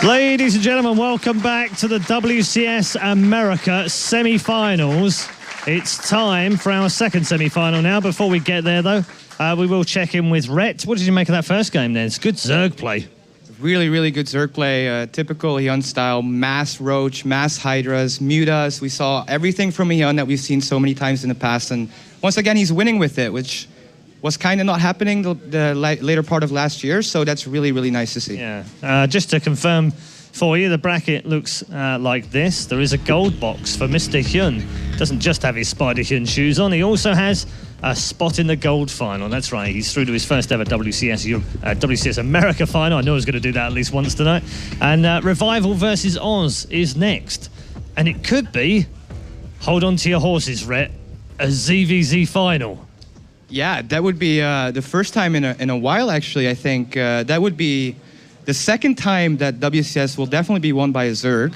Ladies and gentlemen, welcome back to the WCS America semi-finals. It's time for our second semi-final now. Before we get there, though, we will check in with Ro8. What did you make of that first game then? It's good Zerg play. Really, really good Zerg play. Typical Hyun style, mass Roach, mass Hydras, Mutas. We saw everything from Hyun that we've seen so many times in the past. And once again, he's winning with it, which was kind of not happening the later part of last year. So that's really, really nice to see. Yeah. Just to confirm for you, the bracket looks like this. There is a gold box for Mr. Hyun. Doesn't just have his Spider Hyun shoes on. He also has a spot in the gold final. That's right. He's through to his first ever WCS America final. I know I was going to do that at least once tonight. And Revival versus Oz is next. And it could be, hold on to your horses, Ro8, a ZVZ final. Yeah, that would be the first time in a while, actually, I think. That would be the second time that WCS will definitely be won by a Zerg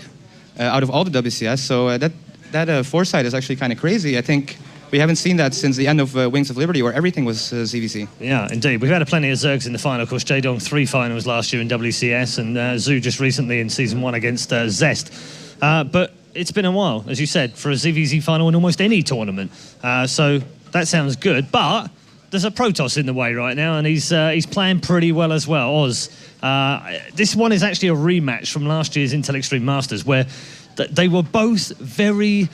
out of all the WCS. So that foresight is actually kind of crazy. I think we haven't seen that since the end of Wings of Liberty, where everything was ZVZ. Yeah, indeed. We've had plenty of Zergs in the final. Of course, Jaedong 3 finals last year in WCS, and Zhu just recently in Season 1 against Zest. But it's been a while, as you said, for a ZVZ final in almost any tournament. So that sounds good, but there's a Protoss in the way right now, and he's playing pretty well as well. Oz. This one is actually a rematch from last year's Intel Extreme Masters, where they were both very,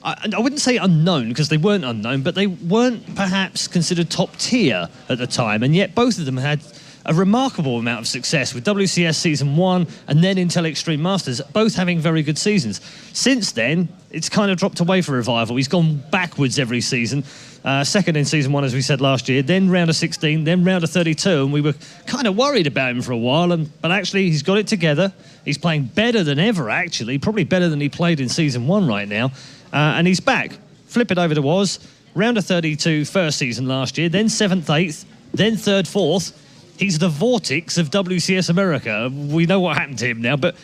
I wouldn't say unknown, because they weren't unknown, but they weren't perhaps considered top tier at the time, and yet both of them had a remarkable amount of success with WCS Season 1 and then Intel Extreme Masters, both having very good seasons. Since then, it's kind of dropped away for Revival. He's gone backwards every season. Second in Season 1, as we said last year, then round of 16, then round of 32, and we were kind of worried about him for a while, but actually he's got it together. He's playing better than ever, actually, probably better than he played in Season 1 right now, and he's back. Flip it over to Oz, round of 32 first season last year, then 7th, 8th, then 3rd, 4th. He's the Vortex of WCS America. We know what happened to him now, but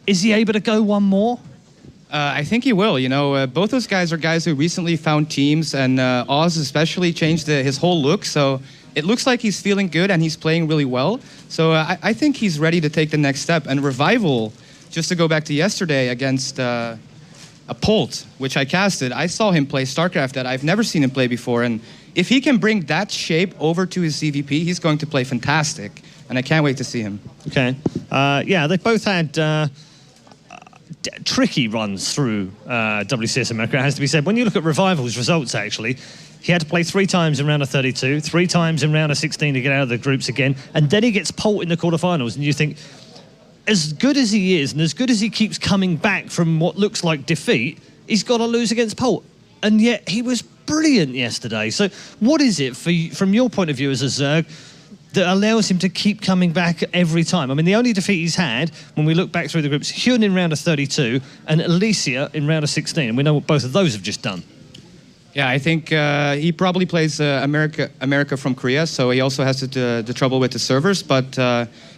is he able to go one more? I think he will. You know, both those guys are guys who recently found teams, and Oz especially changed his whole look. So it looks like he's feeling good and he's playing really well. So I think he's ready to take the next step. And Revival, just to go back to yesterday against a Polt, which I casted, I saw him play StarCraft that I've never seen him play before. And if he can bring that shape over to his CVP, he's going to play fantastic. And I can't wait to see him. Okay. Yeah, they both had tricky runs through WCS America, it has to be said. When you look at Revival's results, actually, he had to play 3 times in round of 32, 3 times in round of 16 to get out of the groups again, and then he gets Polt in the quarterfinals, and you think, as good as he is, and as good as he keeps coming back from what looks like defeat, he's got to lose against Polt. And yet, he was brilliant yesterday. So what is it, from your point of view as a Zerg, that allows him to keep coming back every time? I mean, the only defeat he's had, when we look back through the groups, Hyun in round of 32 and Alicia in round of 16. And we know what both of those have just done. Yeah, I think he probably plays America from Korea, so he also has the trouble with the servers. But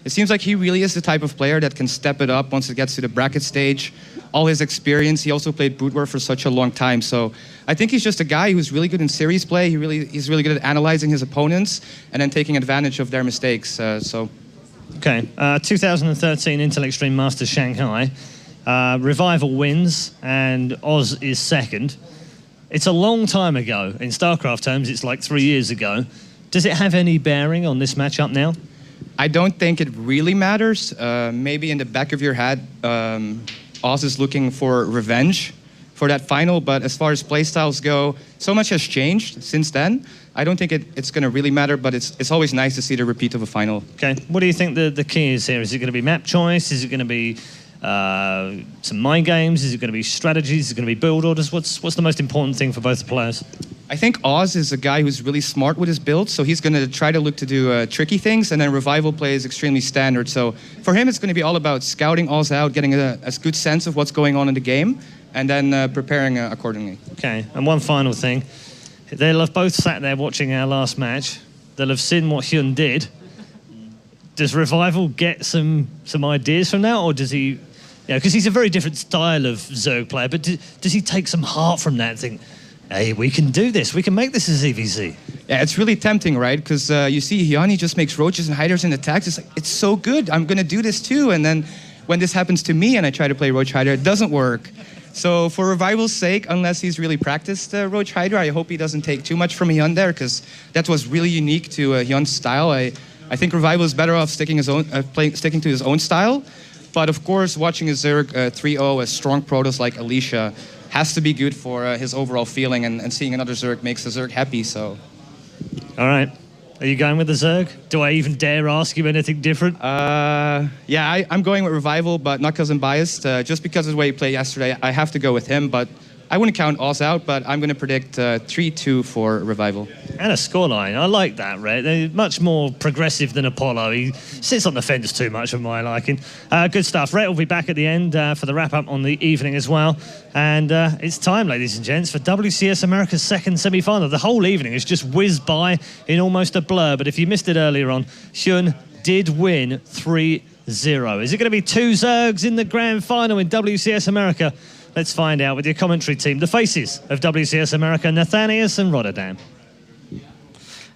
it seems like he really is the type of player that can step it up once it gets to the bracket stage. All his experience, he also played Brood War for such a long time. So I think he's just a guy who's really good in series play. He's really good at analyzing his opponents and then taking advantage of their mistakes. Okay, 2013 Intel Extreme Masters Shanghai. Revival wins and Oz is second. It's a long time ago. In StarCraft terms, it's like 3 years ago. Does it have any bearing on this matchup now? I don't think it really matters. Maybe in the back of your head, Oz is looking for revenge for that final, but as far as playstyles go, so much has changed since then. I don't think it's going to really matter, but it's always nice to see the repeat of a final. Okay, what do you think the key is here? Is it going to be map choice? Is it going to be some mind games? Is it going to be strategies? Is it going to be build orders? What's the most important thing for both the players? I think Oz is a guy who's really smart with his build, so he's going to try to look to do tricky things, and then Revival plays extremely standard. So for him, it's going to be all about scouting Oz out, getting a good sense of what's going on in the game, and then preparing accordingly. Okay, and one final thing. They'll have both sat there watching our last match. They'll have seen what Hyun did. Does Revival get some ideas from that, or does he... Yeah, because he's a very different style of Zerg player, but does he take some heart from that and think, hey, we can do this, we can make this a ZVZ? Yeah, it's really tempting, right? Because you see Hyun, he just makes roaches and hiders and attacks. It's like, it's so good, I'm going to do this too. And then when this happens to me and I try to play Ro8, it doesn't work. So for Revival's sake, unless he's really practiced Ro8, I hope he doesn't take too much from Hyun there, because that was really unique to Hyun's style. I think Revival is better off sticking to his own style. But of course, watching a Zerg 3-0, a strong Protoss like Alicia, has to be good for his overall feeling, and seeing another Zerg makes the Zerg happy, so. All right. Are you going with the Zerg? Do I even dare ask you anything different? Yeah, I'm going with Revival, but not because I'm biased. Just because of the way he played yesterday, I have to go with him. But I wouldn't count Oz out, but I'm going to predict 3-2 for Revival. And a scoreline. I like that, Ray. They're much more progressive than Apollo. He sits on the fence too much of my liking. Good stuff. Ray will be back at the end for the wrap-up on the evening as well. And it's time, ladies and gents, for WCS America's second semi-final. The whole evening has just whizzed by in almost a blur. But if you missed it earlier on, Hyun did win 3-0. Is it going to be 2 Zergs in the grand final in WCS America? Let's find out with your commentary team, the faces of WCS America, Nathanius and Rotterdam.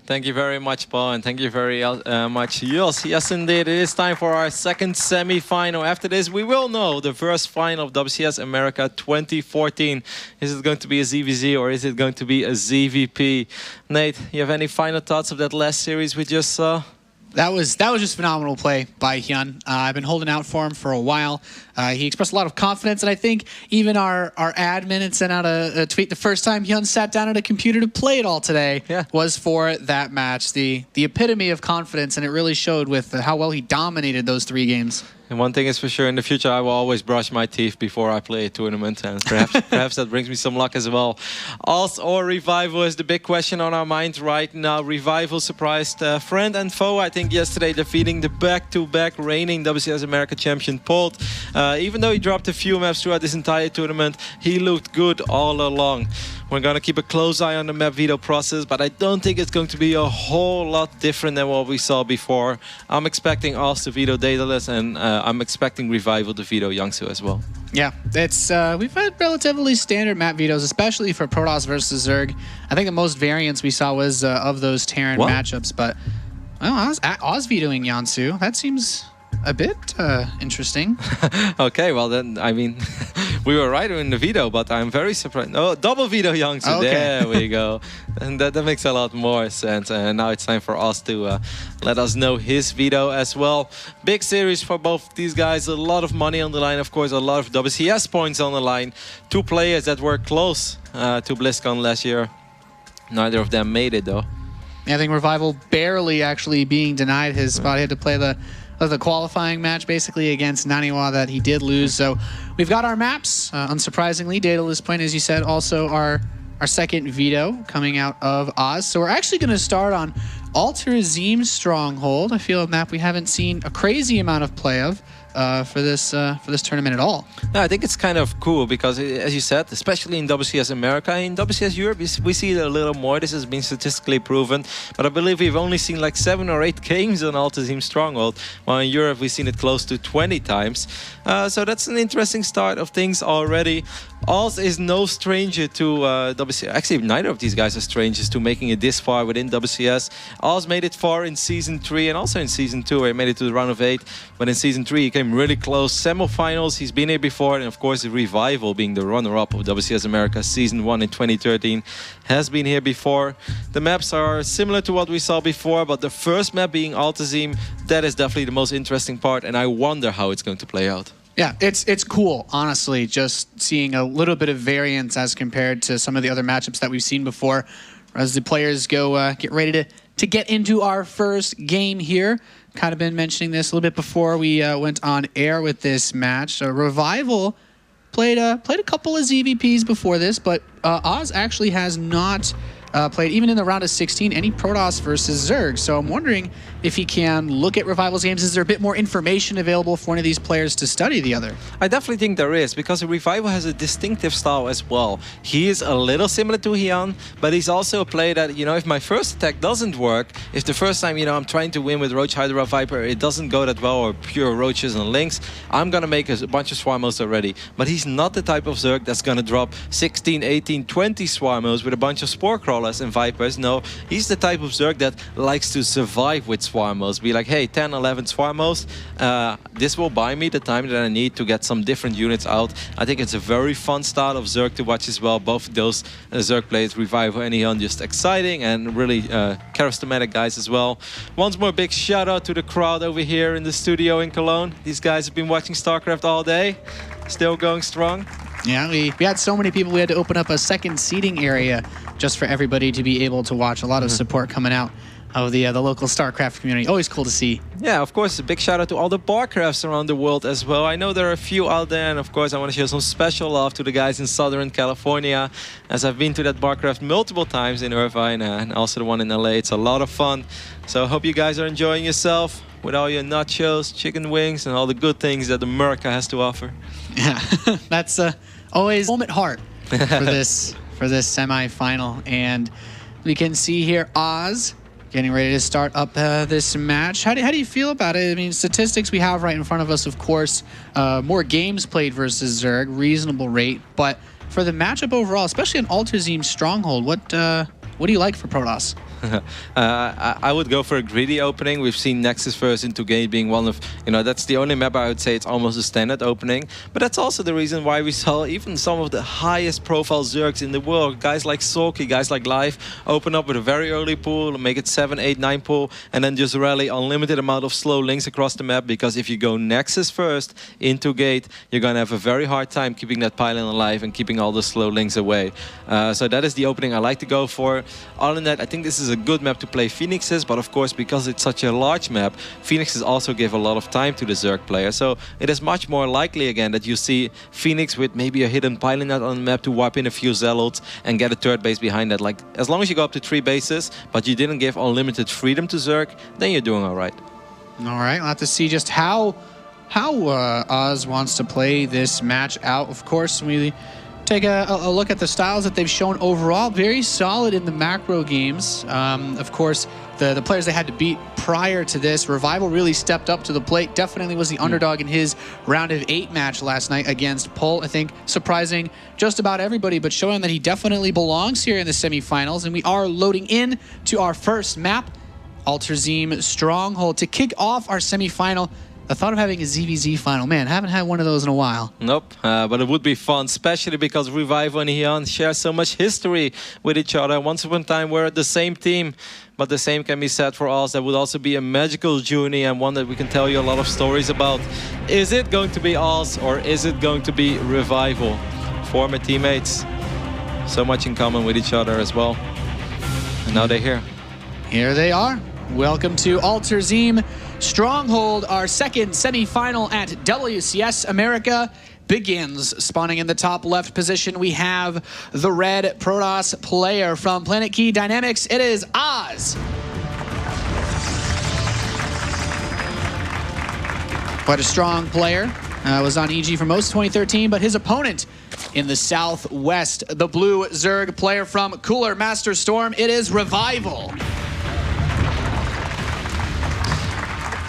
Thank you very much, Paul, and thank you very much, Jos. Yes, indeed, it is time for our second semi-final. After this, we will know the first final of WCS America 2014. Is it going to be a ZVZ or is it going to be a ZVP? Nate, you have any final thoughts of that last series we just saw? That was just phenomenal play by Hyun. I've been holding out for him for a while. He expressed a lot of confidence, and I think even our admin had sent out a tweet the first time Hyun sat down at a computer to play it all today was for that match. The epitome of confidence, and it really showed with how well he dominated those 3 games. And one thing is for sure, in the future I will always brush my teeth before I play a tournament, and perhaps that brings me some luck as well. Oz or Revival is the big question on our minds right now. Revival surprised friend and foe, I think, yesterday, defeating the back-to-back reigning WCS America champion Polt. Even though he dropped a few maps throughout this entire tournament, he looked good all along. We're going to keep a close eye on the map veto process, but I don't think it's going to be a whole lot different than what we saw before. I'm expecting Oz to veto Daedalus, and I'm expecting Revival to veto Youngsu as well. Yeah, it's we've had relatively standard map vetoes, especially for Protoss versus Zerg. I think the most variance we saw was of those Terran matchups, but well, Oz vetoing Yansu, that seems a bit interesting. Okay, well then, I mean, we were right in the veto, but I'm very surprised. Oh, double veto Youngsu, okay. There we go. And that makes a lot more sense. And now it's time for us to let us know his veto as well. Big series for both these guys. A lot of money on the line, of course, a lot of WCS points on the line. 2 players that were close to BlizzCon last year. Neither of them made it, though. Yeah, I think Revival barely actually being denied his spot. He had to play the qualifying match basically against Naniwa that he did lose. So we've got our maps. Unsurprisingly, Daedalus Point, as you said, also our second veto coming out of Oz. So we're actually going to start on Altarazim Stronghold. I feel a map we haven't seen a crazy amount of play of for this tournament at all. No, I think it's kind of cool because, as you said, especially in WCS America, in WCS Europe, we see it a little more. This has been statistically proven, but I believe we've only seen like 7 or 8 games on Altarazim Stronghold, while in Europe we've seen it close to 20 times. So that's an interesting start of things already. Oz is no stranger to WCS. Actually, neither of these guys are strangers to making it this far within WCS. Oz made it far in Season 3 and also in Season 2 where he made it to the round of 8. But in Season 3 he came really close. Semifinals, he's been here before. And of course the Revival, being the runner-up of WCS America Season 1 in 2013, has been here before. The maps are similar to what we saw before, but the first map being Altarazim, that is definitely the most interesting part. And I wonder how it's going to play out. Yeah, it's cool, honestly, just seeing a little bit of variance as compared to some of the other matchups that we've seen before. As the players go get ready to get into our first game here. Kind of been mentioning this a little bit before we went on air with this match. So Revival played a couple of ZVPs before this, but Oz actually has not played, even in the round of 16, any Protoss versus Zerg. So I'm wondering if he can look at Revival's games. Is there a bit more information available for one of these players to study the other? I definitely think there is, because Revival has a distinctive style as well. He is a little similar to Hyun, but he's also a player that, you know, if my first attack doesn't work, if the first time, you know, I'm trying to win with Roach, Hydra, Viper, it doesn't go that well, or pure Roaches and Lynx, I'm gonna make a bunch of Swarmos already. But he's not the type of Zerg that's gonna drop 16, 18, 20 Swarmos with a bunch of Spore Crawlers Impalas and Vipers. No, he's the type of Zerg that likes to survive with Swarmos. Be like, hey, 10, 11 Swarmos, this will buy me the time that I need to get some different units out. I think it's a very fun style of Zerg to watch as well. Both of those Zerg players, Revival and Eon, just exciting and really charismatic guys as well. Once more, big shout out to the crowd over here in the studio in Cologne. These guys have been watching StarCraft all day, still going strong. Yeah, we had so many people, we had to open up a second seating area just for everybody to be able to watch. A lot of support coming out of the local StarCraft community. Always cool to see. Yeah, of course, a big shout out to all the barcrafts around the world as well. I know there are a few out there, and of course I want to show some special love to the guys in Southern California, as I've been to that barcraft multiple times in Irvine and also the one in LA. It's a lot of fun. So I hope you guys are enjoying yourself with all your nachos, chicken wings, and all the good things that America has to offer. Yeah, that's always home at heart for this semi-final. And we can see here Oz getting ready to start up this match. How do you feel about it? I mean, statistics we have right in front of us, of course. More games played versus Zerg, reasonable rate. But for the matchup overall, especially an Alterzim Stronghold, what do you like for Protoss? I would go for a greedy opening. We've seen Nexus first into Gate being one of, that's the only map I would say it's almost a standard opening. But that's also the reason why we saw even some of the highest profile Zergs in the world, guys like Sulky, guys like Live, open up with a very early pool, make it 7, 8, 9 pool, and then just rally unlimited amount of slow links across the map. Because if you go Nexus first into Gate, you're going to have a very hard time keeping that pylon alive and keeping all the slow links away. So that is the opening I like to go for. Other than that, I think this is a good map to play Phoenixes, but of course, because it's such a large map, Phoenixes also give a lot of time to the Zerg player. So it is much more likely again that you see Phoenix with maybe a hidden pylon out on the map to wipe in a few Zealots and get a third base behind that. Like, as long as you go up to 3 bases, but you didn't give unlimited freedom to Zerg, then you're doing all right. All right, we'll have to see just how Oz wants to play this match out. Of course, we take a look at the styles that they've shown overall. Very solid in the macro games. Of course, the players they had to beat prior to this, Revival really stepped up to the plate. Definitely was the underdog in his round of 8 match last night against Pull. I think surprising just about everybody, but showing that he definitely belongs here in the semifinals. And we are loading in to our first map, Alterzim Stronghold, to kick off our semifinal. The thought of having a ZVZ final, man, haven't had one of those in a while. Nope, but it would be fun, especially because Revival and Eon share so much history with each other. Once upon a time, we're the same team, but the same can be said for us. That would also be a magical journey and one that we can tell you a lot of stories about. Is it going to be us or is it going to be Revival? Former teammates, so much in common with each other as well. And now they're here. Here they are. Welcome to Alterzim Stronghold. Our second semi-final at WCS America begins. Spawning in the top left position, we have the red Protoss player from Planet Key Dynamics. It is Oz. Quite a strong player. Was on EG for most of 2013, but his opponent in the southwest, the blue Zerg player from Cooler Master Storm, it is Revival.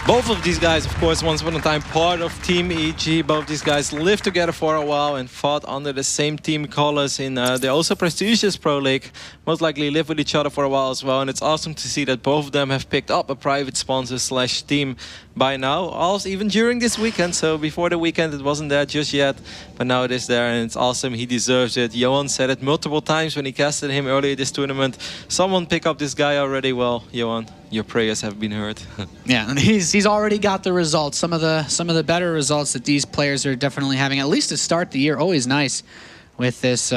Both of these guys, of course, once upon a time part of Team EG. Both these guys lived together for a while and fought under the same team colors in the also prestigious Pro League. Most likely lived with each other for a while as well. And it's awesome to see that both of them have picked up a private sponsor slash team by now. Also, even during this weekend. So before the weekend, it wasn't there just yet. But now it is there and it's awesome. He deserves it. Johan said it multiple times when he casted him earlier this tournament. Someone pick up this guy already. Well, Johan, your prayers have been heard. Yeah, and he's already got the results. Some of the better results that these players are definitely having, at least to start the year. Always nice with this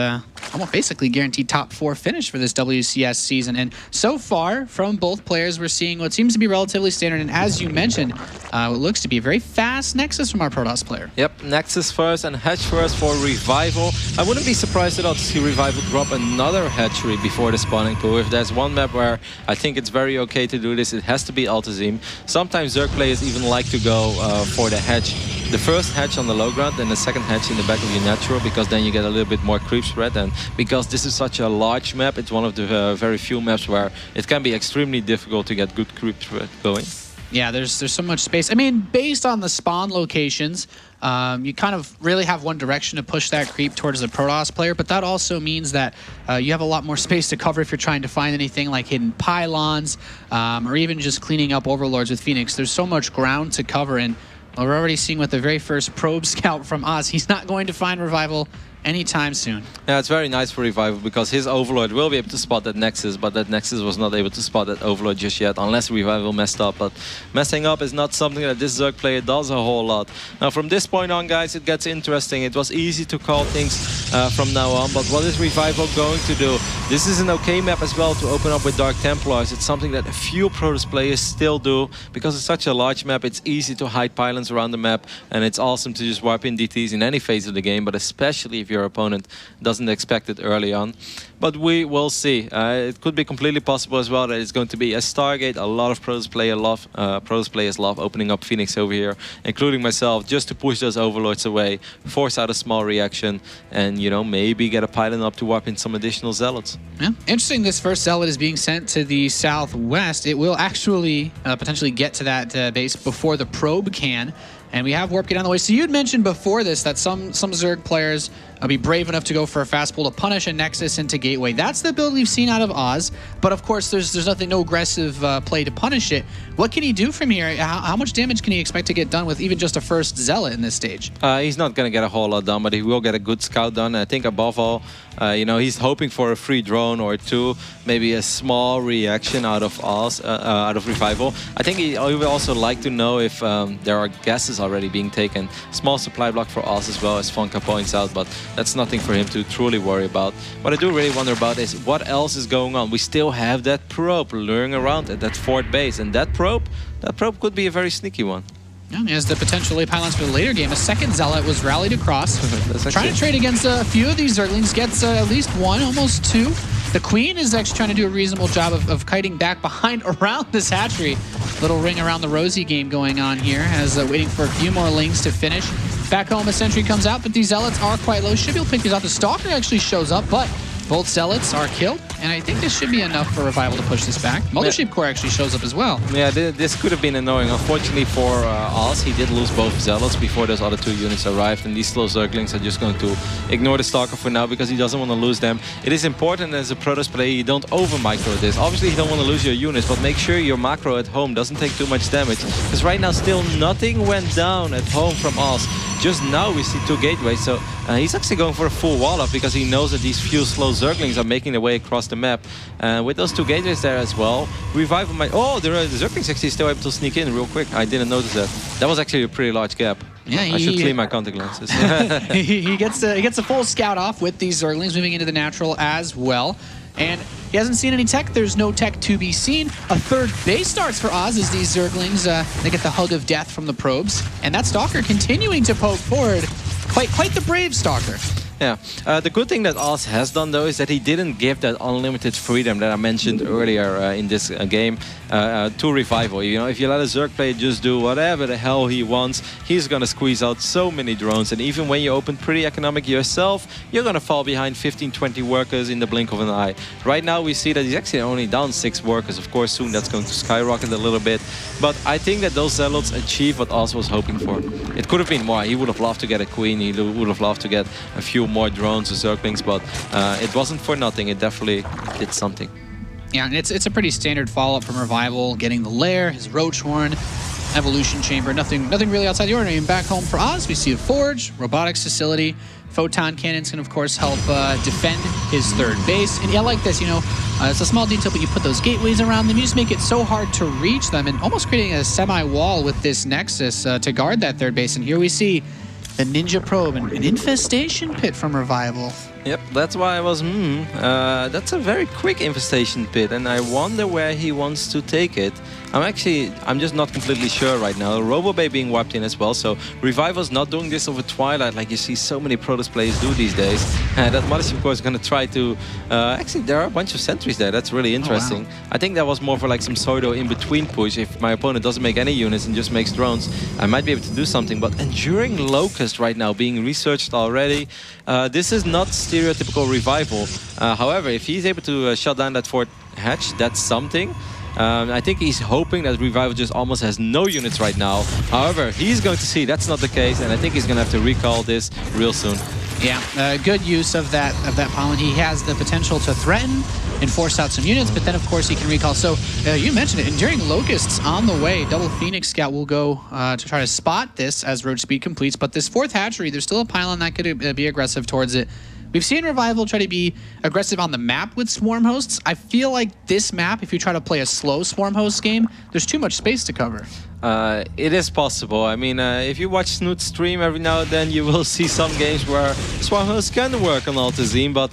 almost basically guaranteed top 4 finish for this WCS season. And so far, from both players, we're seeing what seems to be relatively standard. And as you mentioned, what looks to be a very fast Nexus from our Protoss player. Yep, Nexus first and Hatch first for Revival. I wouldn't be surprised at all to see Revival drop another hatchery before the spawning pool. If there's one map where I think it's very okay to do this, it has to be Altazim. Sometimes Zerg players even like to go for the hatch. The first hatch on the low ground and the second hatch in the back of your natural, because then you get a little bit more creep spread. And because this is such a large map, it's one of the very few maps where it can be extremely difficult to get good creep spread going. Yeah, there's so much space. I mean, based on the spawn locations, you kind of really have one direction to push that creep towards the Protoss player, but that also means that you have a lot more space to cover if you're trying to find anything like hidden pylons, or even just cleaning up overlords with Phoenix. There's so much ground to cover, and we're already seeing with the very first probe scout from Oz, he's not going to find Revival anytime soon. Yeah, it's very nice for Revival because his Overlord will be able to spot that Nexus, but that Nexus was not able to spot that Overlord just yet, unless Revival messed up. But messing up is not something that this Zerg player does a whole lot. Now, from this point on, guys, it gets interesting. It was easy to call things from now on, but what is Revival going to do? This is an okay map as well to open up with Dark Templars. It's something that a few Protoss players still do because it's such a large map. It's easy to hide pylons around the map, and it's awesome to just wipe in DTs in any phase of the game, but especially if your opponent doesn't expect it early on. But we will see. It could be completely possible as well that it's going to be a Stargate. A lot of Protoss players love opening up Phoenix over here, including myself, just to push those Overlords away, force out a small reaction, and, you know, maybe get a pylon up to wipe in some additional Zealots. Yeah, interesting. This first Zealot is being sent to the southwest. It will actually potentially get to that base before the probe can. And we have Warp Gate on the way. So you'd mentioned before this that some Zerg players will be brave enough to go for a fast pull to punish a Nexus into Gateway. That's the build we've seen out of Oz. But of course, there's no aggressive play to punish it. What can he do from here? How much damage can he expect to get done with even just a first Zealot in this stage? He's not going to get a whole lot done, but he will get a good scout done. I think above all, you know, he's hoping for a free drone or two, maybe a small reaction out of Oz, out of Revival. I think he would also like to know if there are gases already being taken. Small supply block for Oz as well, as Fonka points out, but that's nothing for him to truly worry about. What I do really wonder about is what else is going on. We still have that probe luring around at that fourth base, and that probe could be a very sneaky one. Yeah, he has the potential pylons for the later game. A second Zealot was rallied across. Trying to trade against a few of these Zerglings. Gets at least one, almost two. The Queen is actually trying to do a reasonable job of kiting back behind around this hatchery. Little ring around the Rosie game going on here as waiting for a few more lings to finish. Back home, a sentry comes out, but these Zealots are quite low. Should be able to pick these off. The Stalker actually shows up, but both Zealots are killed, and I think this should be enough for Revival to push this back. Mothership Core actually shows up as well. Yeah, this could have been annoying. Unfortunately for Oz, he did lose both Zealots before those other two units arrived, and these slow Zerglings are just going to ignore the Stalker for now because he doesn't want to lose them. It is important as a Protoss player you don't over-micro this. Obviously, you don't want to lose your units, but make sure your macro at home doesn't take too much damage, because right now still nothing went down at home from Oz. Just now we see two gateways, so he's actually going for a full wall up because he knows that these few slow Zerglings are making their way across the map. With those two gateways there as well, Revival might... Oh, the Zerglings actually still able to sneak in real quick. I didn't notice that. That was actually a pretty large gap. Yeah, I should clean my contact lenses. he gets a full scout off with these Zerglings moving into the natural as well. And he hasn't seen any tech. There's no tech to be seen. A third base starts for Oz as these Zerglings, they get the hug of death from the probes. And that Stalker continuing to poke forward. Quite the brave Stalker. Yeah, the good thing that Oz has done though is that he didn't give that unlimited freedom that I mentioned earlier in this game to Revival. You know, if you let a Zerg player just do whatever the hell he wants, he's gonna squeeze out so many drones, and even when you open pretty economic yourself, you're gonna fall behind 15-20 workers in the blink of an eye. Right now we see that he's actually only down 6 workers. Of course, soon that's going to skyrocket a little bit, but I think that those Zealots achieve what Oz was hoping for. It could have been more. He would have loved to get a Queen, he would have loved to get a few more drones or Zerglings, but it wasn't for nothing. It definitely did something. Yeah, and it's a pretty standard follow-up from Revival, getting the lair, his Roach Horn, Evolution Chamber, nothing really outside the ordinary. And back home for Oz, we see a Forge, Robotics Facility, Photon Cannons can of course help defend his third base. And yeah, I like this, you know, it's a small detail, but you put those gateways around them, you just make it so hard to reach them, and almost creating a semi-wall with this Nexus to guard that third base. And here we see the Ninja Probe, and an infestation pit from Revival. Yep, that's why I was, that's a very quick infestation pit, and I wonder where he wants to take it. I'm just not completely sure right now. RoboBay being wiped in as well, so Revival's not doing this over Twilight like you see so many Protoss players do these days. That Mothership, of course, is going to try to... actually, there are a bunch of sentries there. That's really interesting. Oh, wow. I think that was more for like some pseudo in-between push. If my opponent doesn't make any units and just makes drones, I might be able to do something. But Enduring Locust right now being researched already. This is not stereotypical Revival. However, if he's able to shut down that fourth hatch, that's something. I think he's hoping that Revival just almost has no units right now. However, he's going to see that's not the case, and I think he's going to have to recall this real soon. Yeah, good use of that pylon. He has the potential to threaten and force out some units, but then of course he can recall. So you mentioned it, Enduring Locusts on the way. Double Phoenix Scout will go to try to spot this as road speed completes, but this fourth hatchery, there's still a pylon that could be aggressive towards it. We've seen Revival try to be aggressive on the map with swarm hosts. I feel like this map, if you try to play a slow swarm host game, there's too much space to cover. It is possible. I mean, if you watch Snoot's stream every now and then, you will see some games where swarm hosts can work on Altazine, but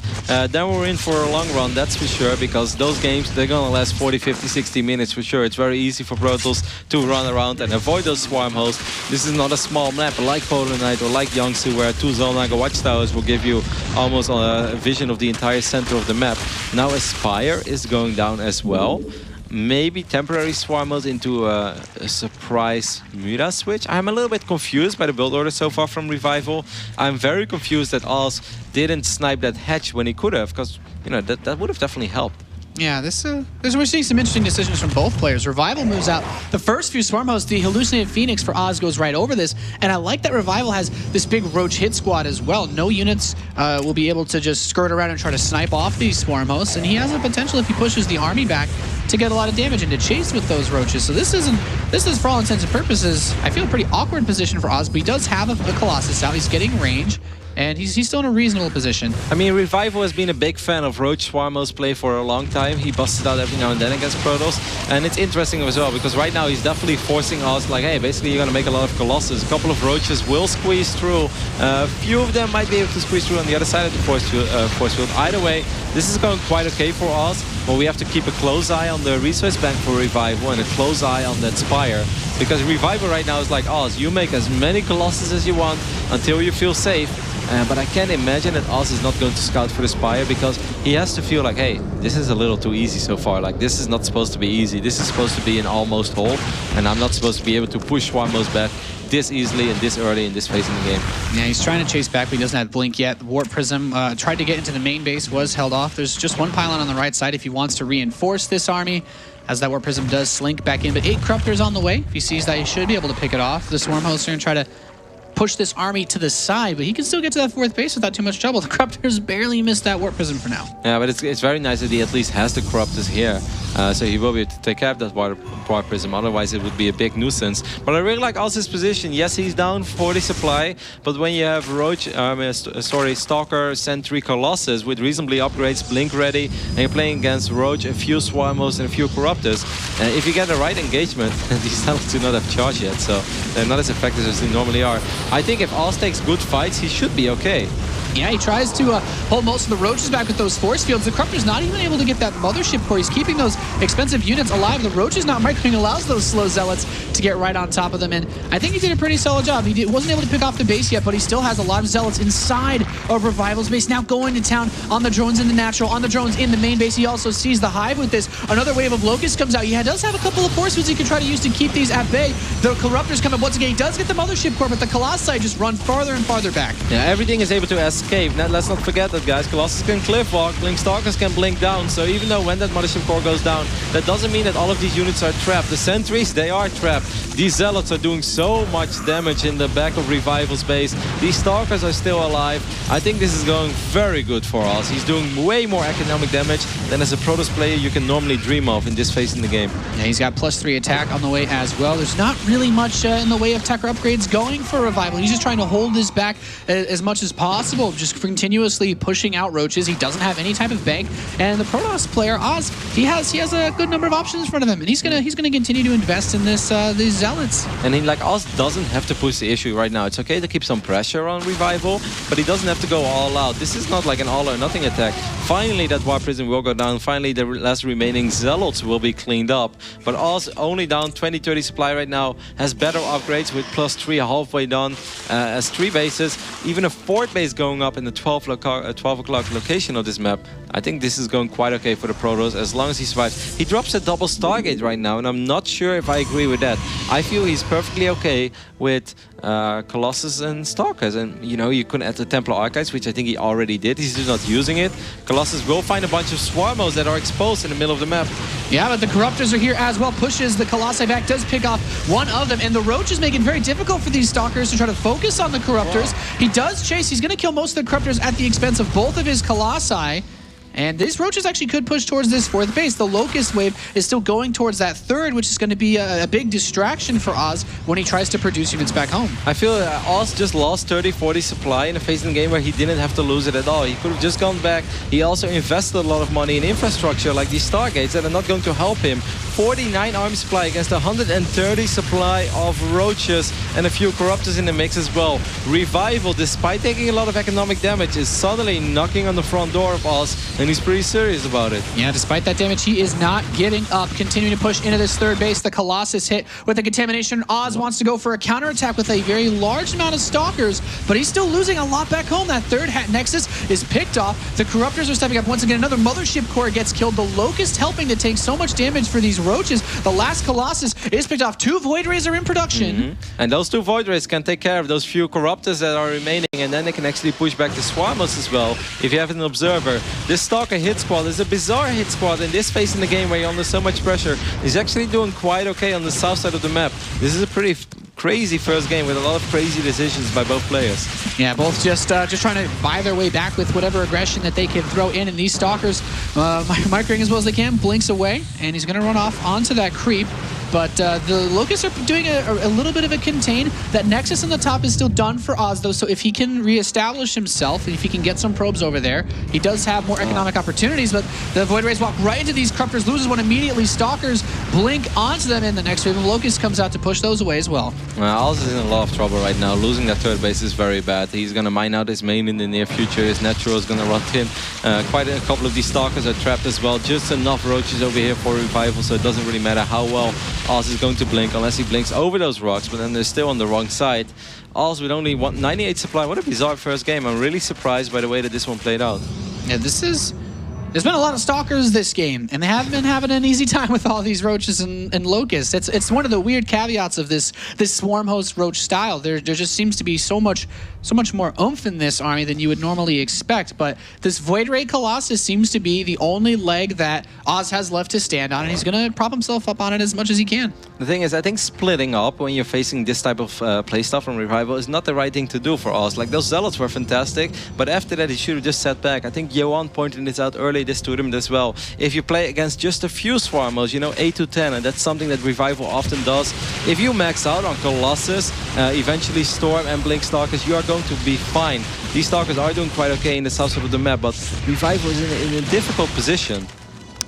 then we're in for a long run, that's for sure, because those games, they're gonna last 40, 50, 60 minutes for sure. It's very easy for Protoss to run around and avoid those swarm hosts. This is not a small map like Polar Knight or like Yangtze, where 2 Zolnaga watchtowers will give you almost a vision of the entire center of the map. Now Aspire is going down as well. Maybe temporary swarm mode into a surprise Mura switch. I'm a little bit confused by the build order so far from Revival. I'm very confused that Oz didn't snipe that hatch when he could have, because you know that would have definitely helped. Yeah, we're seeing some interesting decisions from both players. Revival moves out the first few swarm hosts. The Hallucinated Phoenix for Oz goes right over this, and I like that Revival has this big Roach hit squad as well. No units will be able to just skirt around and try to snipe off these swarm hosts, and he has the potential, if he pushes the army back, to get a lot of damage and to chase with those roaches. So this is for all intents and purposes, I feel a pretty awkward position for Oz, but he does have a Colossus out. He's getting range. And he's still in a reasonable position. I mean, Revival has been a big fan of Roach Swarmos play for a long time. He busts it out every now and then against Protoss. And it's interesting as well, because right now he's definitely forcing us, like, hey, basically you're going to make a lot of Colossus. A couple of Roaches will squeeze through. A few of them might be able to squeeze through on the other side of the force field. Either way, this is going quite okay for us. But we have to keep a close eye on the resource bank for Revival and a close eye on that Spire. Because Revival right now is like, Oz, you make as many Colossus as you want until you feel safe. But I can't imagine that Oz is not going to scout for the Spire, because he has to feel like, hey, this is a little too easy so far. Like, this is not supposed to be easy. This is supposed to be an almost hold, and I'm not supposed to be able to push Swarmos back this easily and this early in this phase in the game. Yeah, he's trying to chase back, but he doesn't have Blink yet. Warp Prism tried to get into the main base, was held off. There's just one pylon on the right side if he wants to reinforce this army, as that Warp Prism does slink back in. But 8 Corruptors on the way. If he sees that, he should be able to pick it off. The Swarm hosts are going to try to push this army to the side, but he can still get to that 4th base without too much trouble. The Corruptors barely missed that Warp Prism for now. Yeah, but it's very nice that he at least has the Corruptors here. So he will be able to take care of that Warp Prism, otherwise it would be a big nuisance. But I really like Oz's position. Yes, he's down 40 supply, but when you have Roach, Stalker, Sentry, Colossus with reasonably upgrades, Blink ready, and you're playing against Roach, a few Swarmos and a few Corruptors, if you get the right engagement, these Zealots do not have charge yet, so they're not as effective as they normally are. I think if Oz takes good fights, he should be okay. Yeah, he tries to hold most of the Roaches back with those force fields. The Corruptor's not even able to get that Mothership core. He's keeping those expensive units alive. The Roaches not microing allows those slow Zealots to get right on top of them. And I think he did a pretty solid job. He wasn't able to pick off the base yet, but he still has a lot of Zealots inside of Revival's base. Now going to town on the drones in the natural, on the drones in the main base. He also sees the Hive with this. Another wave of Locusts comes out. He does have a couple of force fields he can try to use to keep these at bay. The Corruptors come up once again. He does get the Mothership core, but the Colossi just run farther and farther back. Yeah, everything is able to escape. Now, let's not forget that, guys. Colossus can cliff walk, Blink Stalkers can blink down. So even though when that Mothership core goes down, that doesn't mean that all of these units are trapped. The sentries, they are trapped. These Zealots are doing so much damage in the back of Revival's base. These Stalkers are still alive. I think this is going very good for us. He's doing way more economic damage than as a Protoss player you can normally dream of in this phase in the game. Yeah, he's got +3 attack on the way as well. There's not really much in the way of tech upgrades going for Revival. He's just trying to hold this back as much as possible, just continuously pushing out Roaches. He doesn't have any type of bank, and the Protoss player Oz, he has a good number of options in front of him, and he's gonna continue to invest in this these Zealots. And like Oz doesn't have to push the issue right now. It's okay to keep some pressure on Revival, but he doesn't have to go all out. This is not like an all or nothing attack. Finally, that Warp Prism will go down. Finally, the last remaining Zealots will be cleaned up. But Oz only down 20-30 supply right now, has better upgrades with +3 halfway done, as 3 bases, even a 4th base going up in the 12 o'clock location of this map. I think this is going quite okay for the Protoss as long as he survives. He drops a double Stargate right now, and I'm not sure if I agree with that. I feel he's perfectly okay with Colossus and Stalkers. And, you know, you could add the Templar Archives, which I think he already did. He's just not using it. Colossus will find a bunch of Swarmos that are exposed in the middle of the map. Yeah, but the Corruptors are here as well. Pushes the Colossi back, does pick off one of them. And the Roach is making it very difficult for these Stalkers to try to focus on the Corruptors. Wow. He does chase. He's going to kill most of the Corruptors at the expense of both of his Colossi. And these Roaches actually could push towards this fourth base. The Locust Wave is still going towards that third, which is going to be a big distraction for Oz when he tries to produce units back home. I feel Oz just lost 30-40 supply in a phasing game where he didn't have to lose it at all. He could have just gone back. He also invested a lot of money in infrastructure like these Stargates that are not going to help him. 49 army supply against 130 supply of Roaches and a few Corruptors in the mix as well. Revival, despite taking a lot of economic damage, is suddenly knocking on the front door of Oz, and he's pretty serious about it. Yeah, despite that damage, he is not getting up. Continuing to push into this third base. The Colossus hit with the contamination. Oz wants to go for a counterattack with a very large amount of Stalkers, but he's still losing a lot back home. That third Nexus is picked off. The Corruptors are stepping up once again. Another Mothership Core gets killed. The Locust helping to take so much damage for these Roaches. The last Colossus is picked off. 2 Void Rays are in production. And those 2 Void Rays can take care of those few Corruptors that are remaining, and then they can actually push back the Swarmos as well. If you have an observer, this Stalker hit squad is a bizarre hit squad in this phase in the game where you're under so much pressure. He's actually doing quite okay on the south side of the map. This is a pretty crazy first game with a lot of crazy decisions by both players. Yeah, both just trying to buy their way back with whatever aggression that they can throw in. And these Stalkers microing as well as they can, blinks away, and he's going to run off onto that creep. But the Locusts are doing a little bit of a contain. That Nexus on the top is still done for Oz, though, so if he can reestablish himself, and if he can get some probes over there, he does have more economic opportunities, but the Void Rays walk right into these Corruptors, loses one immediately. Stalkers blink onto them in the next wave, and Locust comes out to push those away as well. Oz is in a lot of trouble right now. Losing that third base is very bad. He's going to mine out his main in the near future. His Natural is going to run in. Quite a couple of these Stalkers are trapped as well. Just enough Roaches over here for revival, so it doesn't really matter how well Oz is going to blink unless he blinks over those rocks, but then they're still on the wrong side. Oz with only 98 supply. What a bizarre first game. I'm really surprised by the way that this one played out. Yeah, there's been a lot of Stalkers this game, and they haven't been having an easy time with all these Roaches and Locusts. It's one of the weird caveats of this Swarm Host Roach style. There just seems to be so much more oomph in this army than you would normally expect, but this Void Ray Colossus seems to be the only leg that Oz has left to stand on, and he's going to prop himself up on it as much as he can. The thing is, I think splitting up when you're facing this type of playstyle from Revival is not the right thing to do for Oz. Like, those Zealots were fantastic, but after that he should have just sat back. I think Johan pointed this out early this tournament as well. If you play against just a few Swarmos, you know, 8 to 10, and that's something that Revival often does. If you max out on Colossus, eventually Storm and Blink Stalkers, you are going to be fine. These Stalkers are doing quite okay in the south side of the map, but Revival is in a difficult position.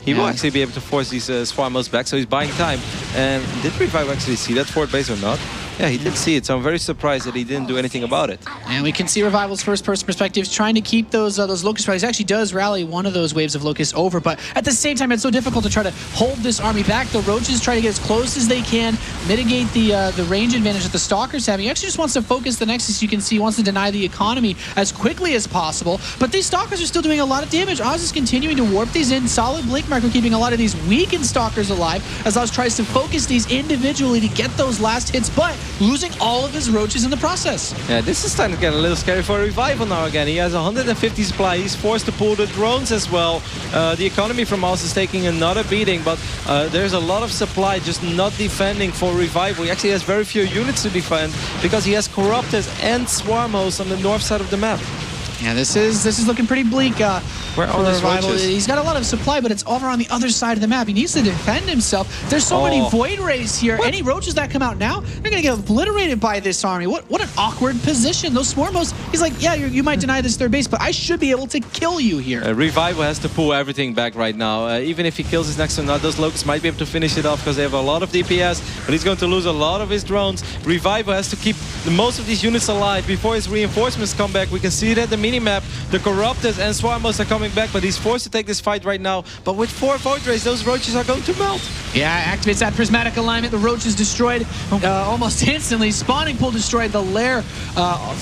He will actually be able to force these Swarmos back, so he's buying time. And did Revival actually see that fourth base or not? Yeah, he did see it, so I'm very surprised that he didn't do anything about it. And we can see Revival's first-person perspectives trying to keep those Locust rallies. He actually does rally one of those waves of Locusts over, but at the same time, it's so difficult to try to hold this army back. The Roaches try to get as close as they can, mitigate the range advantage that the Stalkers have. He actually just wants to focus the Nexus. You can see he wants to deny the economy as quickly as possible, but these Stalkers are still doing a lot of damage. Oz is continuing to warp these in. Solid Blink Micro keeping a lot of these weakened Stalkers alive as Oz tries to focus these individually to get those last hits, but losing all of his Roaches in the process. Yeah, this is starting to get a little scary for Revival now again. He has 150 supply. He's forced to pull the drones as well. The economy from Oz is taking another beating, but there's a lot of supply just not defending for Revival. He actually has very few units to defend because he has Corruptors and Swarmos on the north side of the map. Yeah, this is looking pretty bleak for Revival. Roaches? He's got a lot of supply, but it's over on the other side of the map. He needs to defend himself. There's so many Void Rays here. What? Any Roaches that come out now, they're going to get obliterated by this army. What an awkward position. Those Swarmos, he's like, yeah, you might deny this third base, but I should be able to kill you here. Revival has to pull everything back right now. Even if he kills his next one, those Locusts might be able to finish it off because they have a lot of DPS, but he's going to lose a lot of his drones. Revival has to keep most of these units alive before his reinforcements come back. We can see that immediately. mini-map. The Corruptors and Swarmos are coming back, but he's forced to take this fight right now. But with 4 Void Rays, those roaches are going to melt. Yeah, activates that prismatic alignment. The roach is destroyed almost instantly. Spawning pool destroyed. The lair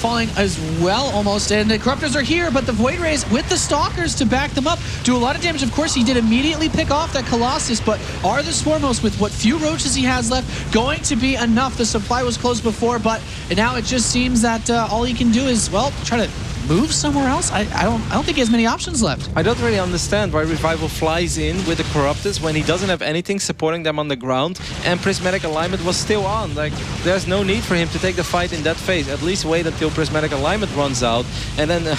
falling as well almost. And the Corruptors are here, but the Void Rays with the Stalkers to back them up do a lot of damage. Of course, he did immediately pick off that Colossus, but are the Swarmos, with what few roaches he has left, going to be enough? The supply was closed before, but now it just seems that all he can do is, well, try to move somewhere else. I don't think he has many options left. I don't really understand why Revival flies in with the Corruptors when he doesn't have anything supporting them on the ground, and Prismatic Alignment was still on. Like, there's no need for him to take the fight in that phase. At least wait until Prismatic Alignment runs out, and then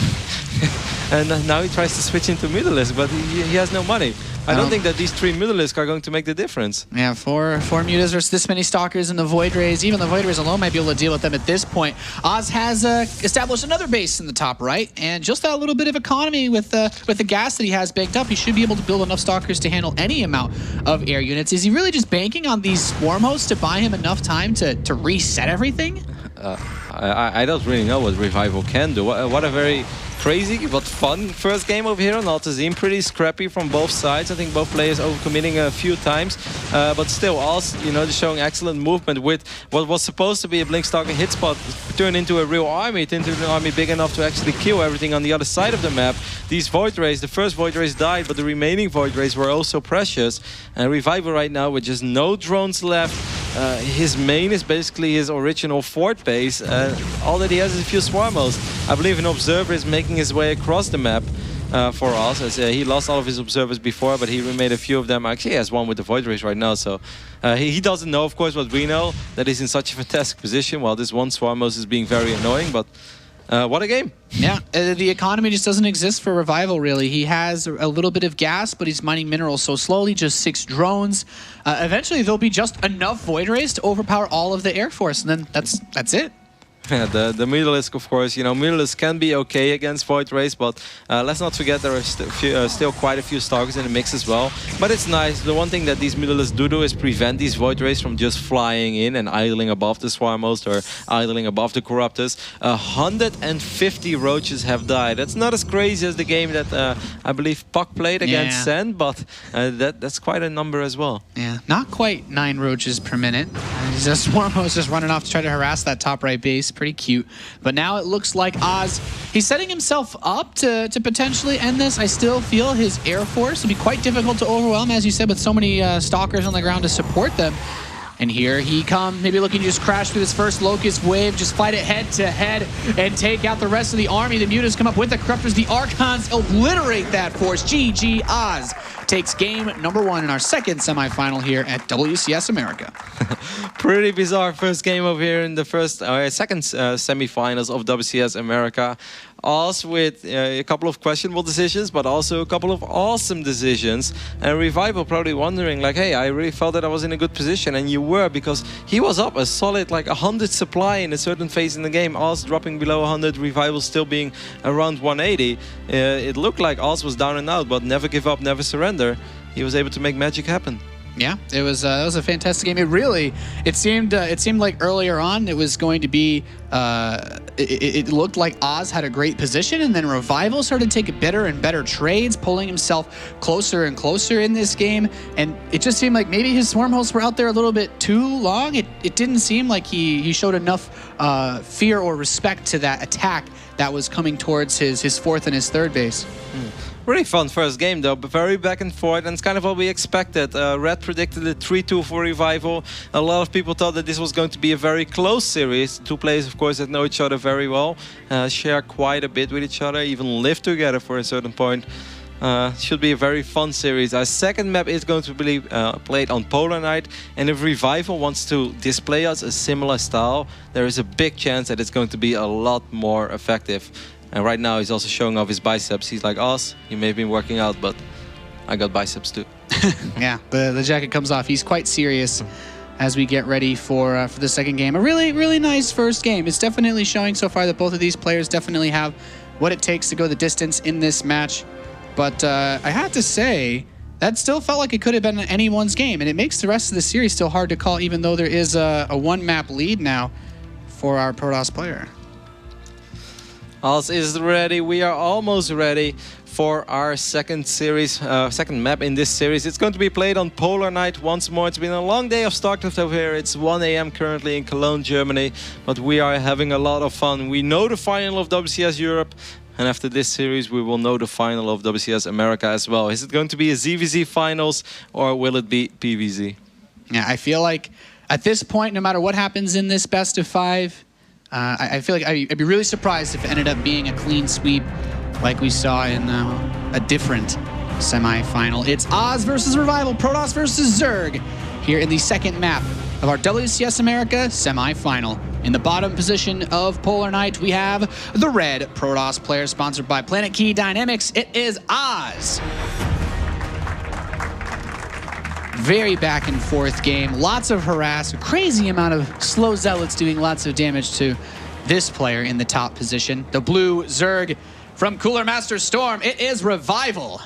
and now he tries to switch into Mutalisk, but he has no money. I don't think that these 3 Mutalisk are going to make the difference. Yeah, four Mutas versus this many Stalkers and the Void Rays. Even the Void Rays alone might be able to deal with them at this point. Oz has established another base in the top right, and just that little bit of economy with the gas that he has banked up, he should be able to build enough Stalkers to handle any amount of air units. Is he really just banking on these Swarm hosts to buy him enough time to reset everything? I don't really know what Revival can do. What a very crazy but fun first game over here on Altazim. Pretty scrappy from both sides. I think both players overcommitting a few times, but still, also, you know, just showing excellent movement with what was supposed to be a Blinkstalker hit spot turned into a real army, into an army big enough to actually kill everything on the other side of the map. These Void Rays, the first Void Rays died, but the remaining Void Rays were also precious. And Revival right now with just no drones left. His main is basically his original fort base. All that he has is a few Swarmos. I believe an Observer is making his way across the map for us, as he lost all of his Observers before, but he remade a few of them. Actually, he has one with the Void Rays right now, so he doesn't know, of course, what we know, that he's in such a fantastic position, while this one Swarmos is being very annoying, but what a game. Yeah, the economy just doesn't exist for Revival, really. He has a little bit of gas, but he's mining minerals so slowly, just 6 drones. Eventually, there'll be just enough Void Rays to overpower all of the Air Force, and then that's it. Yeah, the Mutalisk, of course, you know, Mutalisk can be okay against Void Rays, but let's not forget there are still quite a few Stalkers in the mix as well. But it's nice. The one thing that these Mutalisks do is prevent these Void Rays from just flying in and idling above the Swarmos or idling above the Corruptors. 150 Roaches have died. That's not as crazy as the game that I believe Puck played against Sen, but that's quite a number as well. Yeah, not quite 9 Roaches per minute. Just Swarmos just running off to try to harass that top right base. Pretty cute. But now it looks like Oz, he's setting himself up to potentially end this. I still feel his Air Force will be quite difficult to overwhelm, as you said, with so many Stalkers on the ground to support them. And here he comes, maybe looking to just crash through this first Locust wave, just fight it head to head and take out the rest of the army. The Mutas come up with the Corruptors. The Archons obliterate that force. GG Oz takes game number 1 in our second semifinal here at WCS America. Pretty bizarre first game over here in the second semifinals of WCS America. Oz with a couple of questionable decisions, but also a couple of awesome decisions. And Revival probably wondering, like, hey, I really felt that I was in a good position, and you were, because he was up a solid like 100 supply in a certain phase in the game. Oz dropping below 100, Revival still being around 180. It looked like Oz was down and out, but never give up, never surrender. He was able to make magic happen. Yeah, it was a fantastic game. It seemed like earlier on it was going to be. It looked like Oz had a great position, and then Revival started to take better and better trades, pulling himself closer and closer in this game. And it just seemed like maybe his Swarm hosts were out there a little bit too long. It didn't seem like he showed enough fear or respect to that attack that was coming towards his fourth and his third base. Really fun first game though, but very back and forth, and it's kind of what we expected. Red predicted a 3-2 for Revival. A lot of people thought that this was going to be a very close series. 2 players, of course, that know each other very well, share quite a bit with each other, even live together for a certain point. Should be a very fun series. Our second map is going to be played on Polar Night, and if Revival wants to display us a similar style, there is a big chance that it's going to be a lot more effective. And right now he's also showing off his biceps. He's like, Oz, you may have been working out, but I got biceps too. Yeah, the jacket comes off. He's quite serious as we get ready for the second game. A really, really nice first game. It's definitely showing so far that both of these players definitely have what it takes to go the distance in this match. But I have to say, that still felt like it could have been anyone's game, and it makes the rest of the series still hard to call, even though there is a 1-map lead now for our Protoss player. Oz is ready. We are almost ready for our second map in this series. It's going to be played on Polar Night once more. It's been a long day of StarCraft over here. It's 1 AM currently in Cologne, Germany, but we are having a lot of fun. We know the final of WCS Europe, and after this series we will know the final of WCS America as well. Is it going to be a ZVZ finals or will it be PVZ? Yeah, I feel like at this point, no matter what happens in this best of 5, I feel like I'd be really surprised if it ended up being a clean sweep like we saw in a different semi-final. It's Oz versus Revival, Protoss versus Zerg here in the second map of our WCS America semi-final. In the bottom position of Polar Night, we have the red Protoss player, sponsored by Planet Key Dynamics. It is Oz. Very back and forth game, lots of harass, a crazy amount of slow zealots doing lots of damage to this player in the top position. The blue Zerg from Cooler Master Storm, it is Revival.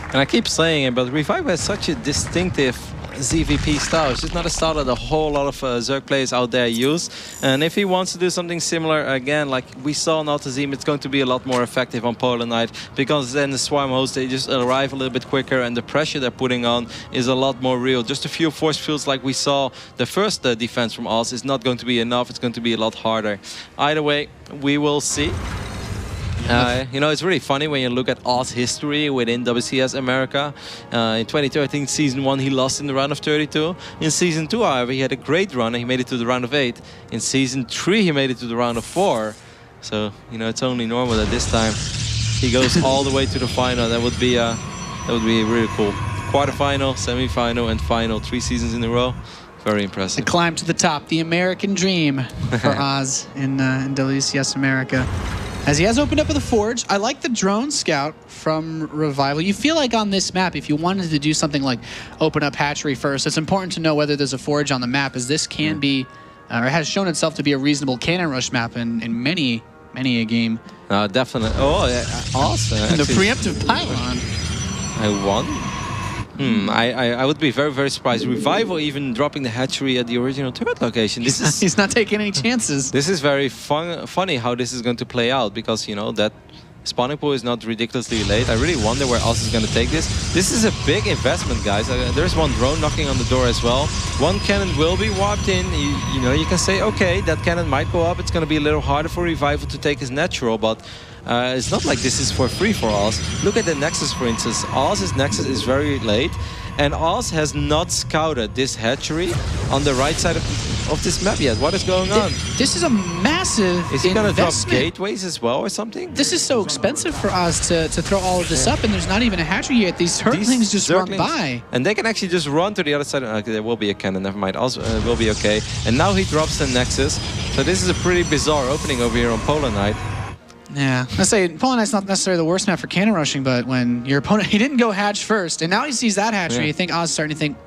And I keep saying it, but Revival has such a distinctive ZVP style. It's just not a style that a whole lot of Zerg players out there use. And if he wants to do something similar again, like we saw in Altazim, it's going to be a lot more effective on Polar Night, because then the Swarm hosts, they just arrive a little bit quicker and the pressure they're putting on is a lot more real. Just a few force fields like we saw the first defense from Oz is not going to be enough. It's going to be a lot harder. Either way, we will see. You know, it's really funny when you look at Oz history within WCS America. In 2013, Season 1, he lost in the round of 32. In Season 2, however, he had a great run and he made it to the round of 8. In Season 3, he made it to the round of 4. So, you know, it's only normal that this time he goes all the way to the final. That would be really cool. Quarterfinal, semi-final, and final, 3 seasons in a row. Very impressive. The climb to the top, the American dream for Oz in WCS America. As he has opened up with a Forge, I like the drone scout from Revival. You feel like on this map, if you wanted to do something like open up hatchery first, it's important to know whether there's a Forge on the map, as this can be, or has shown itself to be a reasonable cannon rush map in many a game. Definitely. Oh, yeah, awesome. And the preemptive pylon. I won. I would be very surprised. Revival even dropping the hatchery at the original turret location. He's not taking any chances. This is very funny how this is going to play out, because you know that spawning pool is not ridiculously late. I really wonder where Oz is going to take this. This is a big investment, guys. There's one drone knocking on the door as well. One cannon will be warped in. You know, you can say, okay, that cannon might go up. It's going to be a little harder for Revival to take his natural, but it's not like this is for free for Oz. Look at the Nexus, for instance. Oz's Nexus is very late, and Oz has not scouted this hatchery on the right side of this map yet. What is going on? This is a massive Is he going to drop investment. gateways as well or something? This is so expensive for Oz to throw all of this up, and there's not even a hatchery yet. These Zerglings just run by. And they can actually just run to the other side. Okay, there will be a cannon, never mind. Oz will be okay. And now he drops the Nexus. So this is a pretty bizarre opening over here on Polar Night. Yeah, I say Polar Knight's not necessarily the worst map for cannon rushing, but when your opponent, he didn't go hatch first, and now he sees that hatchery, you think Oz starting to think,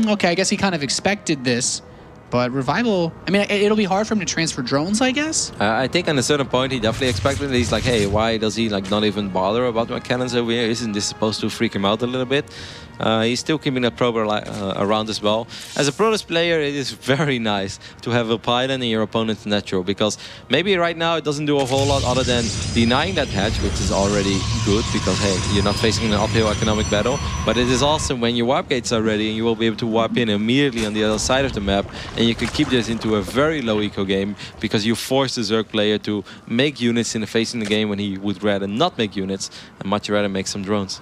okay, I guess he kind of expected this. But Revival, I mean, it'll be hard for him to transfer drones, I guess. I think on a certain point he definitely expected it. He's like, hey, why does he like not even bother about my cannons over here? Isn't this supposed to freak him out a little bit? He's still keeping that probe around as well. As a Protoss player, it is very nice to have a pylon in your opponent's natural, because maybe right now it doesn't do a whole lot other than denying that hatch, which is already good, because hey, you're not facing an uphill economic battle. But it is awesome when your warp gates are ready and you will be able to warp in immediately on the other side of the map, and you can keep this into a very low eco game, because you force the Zerg player to make units in the face in the game when he would rather not make units and much rather make some drones.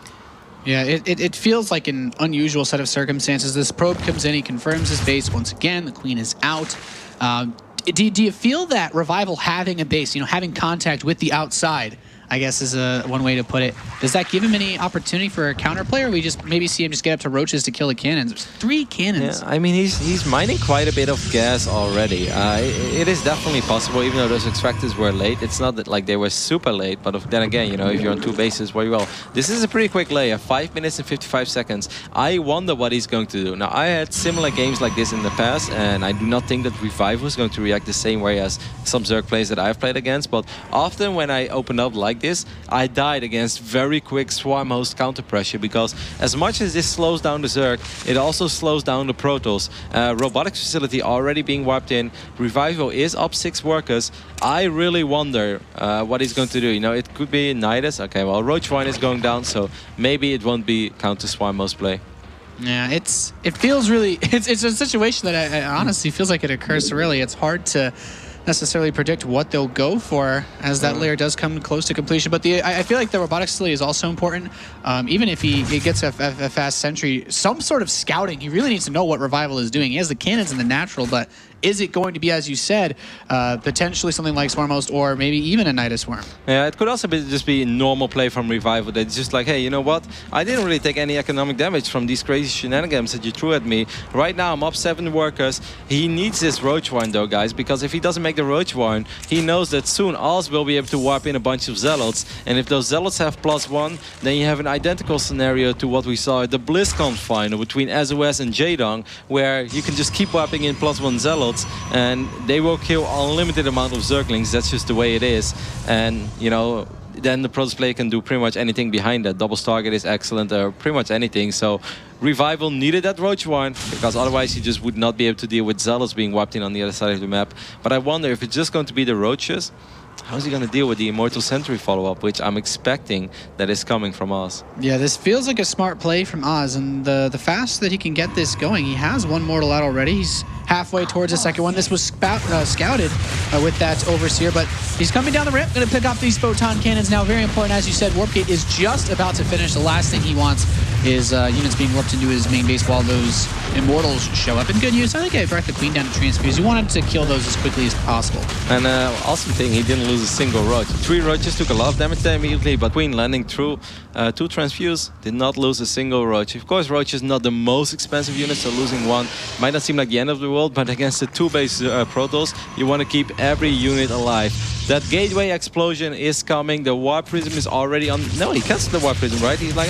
Yeah, it feels like an unusual set of circumstances. This probe comes in, he confirms his base once again, the Queen is out. Do you feel that Revival having a base, you know, having contact with the outside, I guess is one way to put it, does that give him any opportunity for a counterplay, or we just maybe see him just get up to roaches to kill the cannons? There's 3 cannons. Yeah, I mean, he's mining quite a bit of gas already. It is definitely possible, even though those extractors were late. It's not that like they were super late, but then again, you know, if you're on 2 bases, very well. This is a pretty quick layer, 5 minutes and 55 seconds. I wonder what he's going to do. Now, I had similar games like this in the past, and I do not think that Revival is going to react the same way as some Zerg players that I've played against, but often when I open up like like this, I died against very quick Swarm host counter pressure, because as much as this slows down the Zerg, it also slows down the Protoss. Robotics facility already being wiped in. Revival is up 6 workers. I really wonder what he's going to do. You know, it could be Nidus. Okay, well, Ro8 is going down, so maybe it won't be counter Swarm host play. Yeah, it feels really, it's a situation that I honestly feels like it occurs so rarely. It's hard to necessarily predict what they'll go for as that layer does come close to completion. But I feel like the robotics facility is also important. Even if he gets a fast sentry, some sort of scouting, he really needs to know what Revival is doing. He has the cannons and the natural, but is it going to be, as you said, potentially something like Swarm host or maybe even a Nidus Swarm? Yeah, it could also just be a normal play from Revival. That's just like, hey, you know what? I didn't really take any economic damage from these crazy shenanigans that you threw at me. Right now, I'm up 7 workers. He needs this Ro8 though, guys, because if he doesn't make the Ro8, he knows that soon Oz will be able to warp in a bunch of Zealots. And if those Zealots have +1, then you have an identical scenario to what we saw at the BlizzCon final between SOS and Jaedong, where you can just keep warping in +1 Zealots and they will kill unlimited amount of Zerglings. That's just the way it is. And, you know, then the Protoss player can do pretty much anything behind that. Double target is excellent, or pretty much anything. So Revival needed that Ro8, because otherwise he just would not be able to deal with Zealots being wiped in on the other side of the map. But I wonder if it's just going to be the Roaches, how's he going to deal with the Immortal Sentry follow-up, which I'm expecting that is coming from Oz. Yeah, this feels like a smart play from Oz, and the fast that he can get this going, he has 1 Mortal out already. He's halfway towards the second one. This was scouted with that Overseer, but he's coming down the ramp, going to pick up these Photon Cannons now. Very important, as you said, Warp Gate is just about to finish. The last thing he wants is units being warped into his main base while those Immortals show up. And good news, I think I brought the Queen down to transfuse. You wanted to kill those as quickly as possible. And awesome thing, he didn't lose a single Roach. 3 Roaches took a lot of damage there immediately, but Queen landing through 2 transfuse did not lose a single Roach. Of course, Roach is not the most expensive unit, so losing 1 might not seem like the end of the world, but against the 2-base Protoss, you want to keep every unit alive. That gateway explosion is coming. The Warp Prism is already on. No, he canceled the Warp Prism, right? He's like,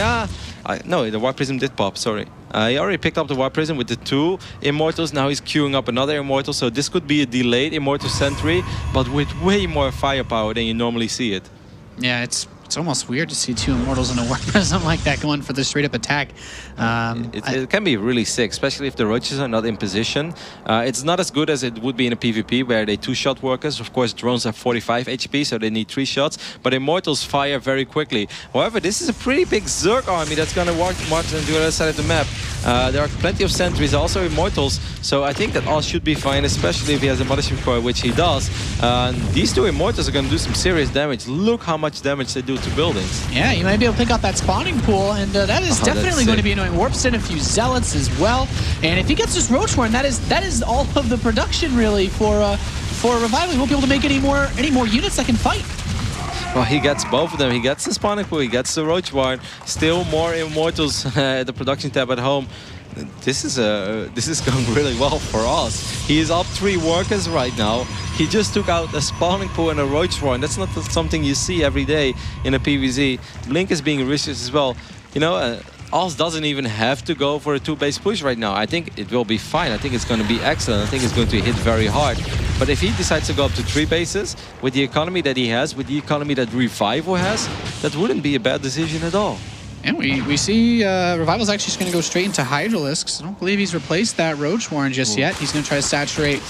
no, the Warp Prism did pop, sorry. He already picked up the Warp Prism with the 2 Immortals. Now he's queuing up another Immortal, so this could be a delayed Immortal Sentry, but with way more firepower than you normally see it. Yeah, it's almost weird to see 2 Immortals in a Warp Prism like that going for the straight-up attack. It can be really sick, especially if the Roaches are not in position. It's not as good as it would be in a PvP, where they 2-shot workers. Of course, drones have 45 HP, so they need 3 shots, but Immortals fire very quickly. However, this is a pretty big Zerg army that's going to march on the other side of the map. There are plenty of sentries, also Immortals, so I think that all should be fine, especially if he has a Mothership Core, which he does. These 2 Immortals are going to do some serious damage. Look how much damage they do to buildings. Yeah, you might be able to pick up that spawning pool, and that is definitely going to be annoying. Warps in a few Zealots as well, and if he gets this Ro8, that is all of the production really for Revival. He won't be able to make any more units that can fight. Well, he gets both of them. He gets the spawning pool, he gets the Ro8. Still more Immortals at the production tab at home. This is going really well for us. He is up 3 workers right now. He just took out a spawning pool and a Ro8. That's not something you see every day in a PvZ. Blink is being vicious as well. You know, Oz doesn't even have to go for a 2-base push right now. I think it will be fine. I think it's going to be excellent. I think it's going to hit very hard. But if he decides to go up to 3 bases, with the economy that he has, with the economy that Revival has, that wouldn't be a bad decision at all. And we see Revival's actually just going to go straight into Hydralisks. I don't believe he's replaced that Ro8 just yet. He's going to try to saturate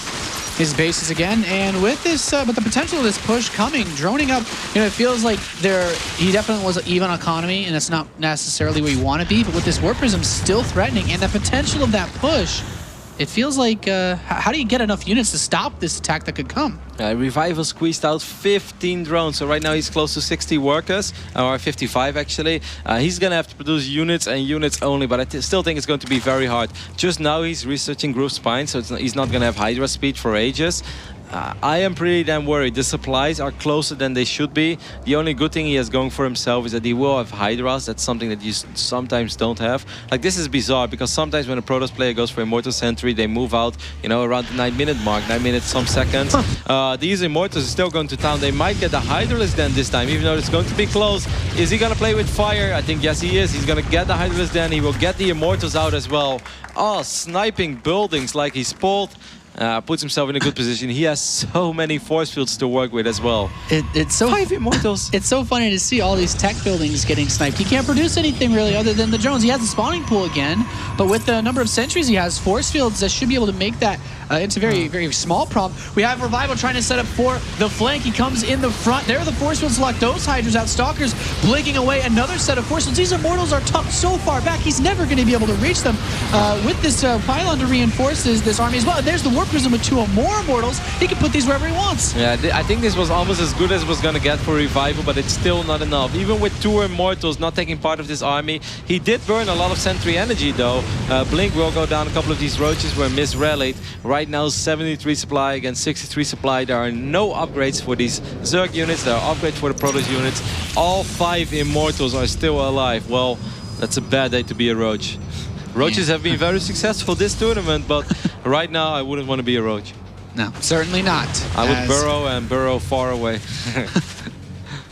his bases again. And with this, but the potential of this push coming, droning up, you know, it feels like he definitely was an even economy, and it's not necessarily where you want to be. But with this Warp Prism still threatening, and the potential of that push, it feels like, how do you get enough units to stop this attack that could come? Revival squeezed out 15 drones, so right now he's close to 60 workers, or 55 actually. He's gonna have to produce units and units only, but I still think it's going to be very hard. Just now he's researching Groove Spine, so he's not gonna have Hydra speed for ages. I am pretty damn worried. The supplies are closer than they should be. The only good thing he has going for himself is that he will have Hydras. That's something that you sometimes don't have. Like, this is bizarre, because sometimes when a Protoss player goes for Immortal Sentry, they move out, you know, around the 9-minute mark, 9 minutes, some seconds. These Immortals are still going to town. They might get the Hydralisk Den this time, even though it's going to be close. Is he going to play with fire? I think yes, he is. He's going to get the Hydralisk Den. He will get the Immortals out as well. Oh, sniping buildings like he's pulled. puts himself in a good position. He has so many force fields to work with as well. It's so 5 Immortals. It's so funny to see all these tech buildings getting sniped. He can't produce anything really other than the drones. He has the spawning pool again, but with the number of sentries he has, force fields that should be able to make that into very, very small problem. We have Revival trying to set up for the flank. He comes in the front. There are the force fields locked. Those Hydras out. Stalkers blinking away. Another set of force fields. These Immortals are tucked so far back. He's never going to be able to reach them with this pylon to reinforce this army as well. And there's the Warp Prism with 2 or more Immortals. He can put these wherever he wants. Yeah, I think this was almost as good as it was going to get for Revival, but it's still not enough. Even with 2 Immortals not taking part of this army, he did burn a lot of sentry energy though. Blink will go down. A couple of these roaches were misrallied. Right now 73 supply against 63 supply. There are no upgrades for these Zerg units. There are upgrades for the Protoss units. All 5 Immortals are still alive. Well, that's a bad day to be a Roach. Roaches have been very successful this tournament, but right now I wouldn't want to be a Roach. No, certainly not. I would burrow and burrow far away.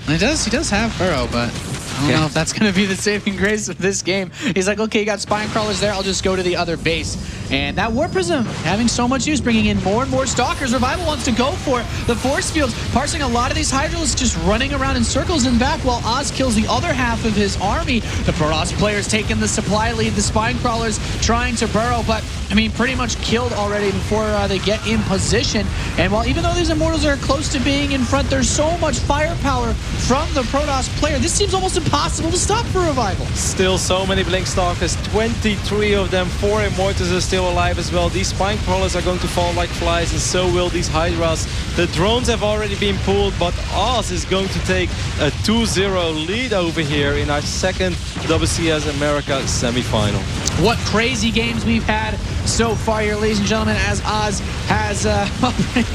He does have burrow, but I don't know if that's going to be the saving grace of this game. He's like, okay, you got spine crawlers there. I'll just go to the other base. And that Warp Prism having so much use, bringing in more and more Stalkers. Revival wants to go for the force fields, parsing a lot of these Hydrals, just running around in circles in back while Oz kills the other half of his army. The Protoss players taking the supply lead, the spine crawlers trying to burrow, but I mean, pretty much killed already before they get in position. And while even though these Immortals are close to being in front, there's so much firepower from the Protoss player. This seems almost impossible to stop for Revival. Still so many Blink Stalkers, 23 of them, 4 Immortals are still alive as well. These spine crawlers are going to fall like flies, and so will these Hydras. The drones have already been pulled, but Oz is going to take a 2-0 lead over here in our second WCS America semifinal. What crazy games we've had so far here, ladies and gentlemen, as Oz has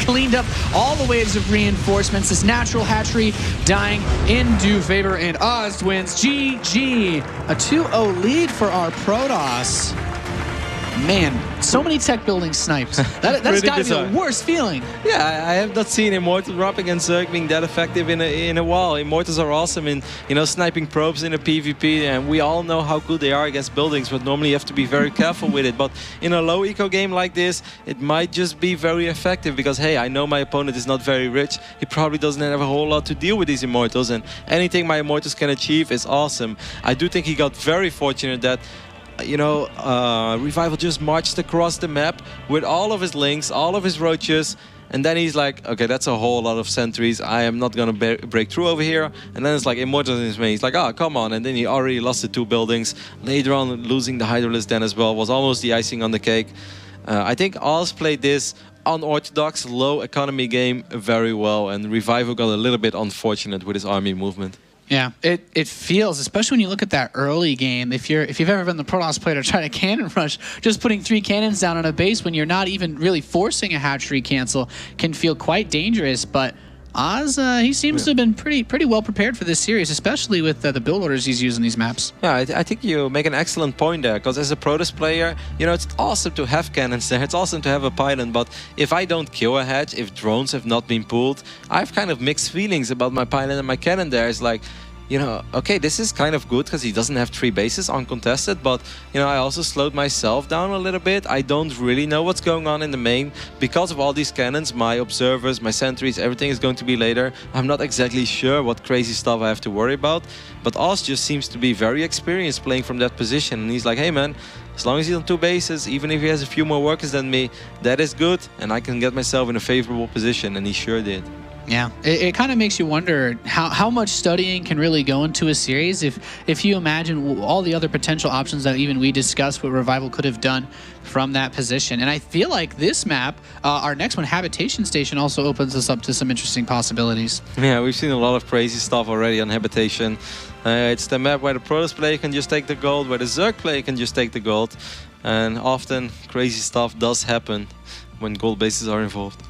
cleaned up all the waves of reinforcements. This natural hatchery dying in due favor, and Oz wins. GG. A 2-0 lead for our Protoss. Man, so many tech building snipes. That's got to be the worst feeling. Yeah, I have not seen Immortals Rob against Zerg being that effective in a while. Immortals are awesome in, you know, sniping probes in a PvP, and we all know how good they are against buildings, but normally you have to be very careful with it. But in a low eco game like this, it might just be very effective because, hey, I know my opponent is not very rich. He probably doesn't have a whole lot to deal with these Immortals, and anything my Immortals can achieve is awesome. I do think he got very fortunate that, you know, Revival just marched across the map with all of his links, all of his roaches, and then he's like, okay, that's a whole lot of sentries. I am not going to break through over here. And then it's like Immortal in his main. He's like, oh, come on. And then he already lost the 2 buildings. Later on, losing the Hydralisk then as well was almost the icing on the cake. I think Oz played this unorthodox, low economy game very well, and Revival got a little bit unfortunate with his army movement. Yeah, it feels, especially when you look at that early game, if you've ever been the Protoss player to try to cannon rush, just putting 3 cannons down on a base when you're not even really forcing a hatchery cancel can feel quite dangerous. But Oz, he seems to have been pretty well prepared for this series, especially with the build orders he's using these maps. Yeah, I think you make an excellent point there, because as a Protoss player, you know, it's awesome to have cannons there, it's awesome to have a pylon, but if I don't kill a hatch, if drones have not been pulled, I have kind of mixed feelings about my pylon and my cannon there. It's like, you know, okay, this is kind of good because he doesn't have 3 bases uncontested, but, you know, I also slowed myself down a little bit. I don't really know what's going on in the main. Because of all these cannons, my observers, my sentries, everything is going to be later. I'm not exactly sure what crazy stuff I have to worry about, but Oz just seems to be very experienced playing from that position, and he's like, hey man, as long as he's on 2 bases, even if he has a few more workers than me, that is good, and I can get myself in a favorable position, and he sure did. Yeah, it kind of makes you wonder how much studying can really go into a series if you imagine all the other potential options that even we discussed what Revival could have done from that position. And I feel like this map, our next one, Habitation Station, also opens us up to some interesting possibilities. Yeah, we've seen a lot of crazy stuff already on Habitation. It's the map where the Protoss player can just take the gold, where the Zerg player can just take the gold. And often crazy stuff does happen when gold bases are involved.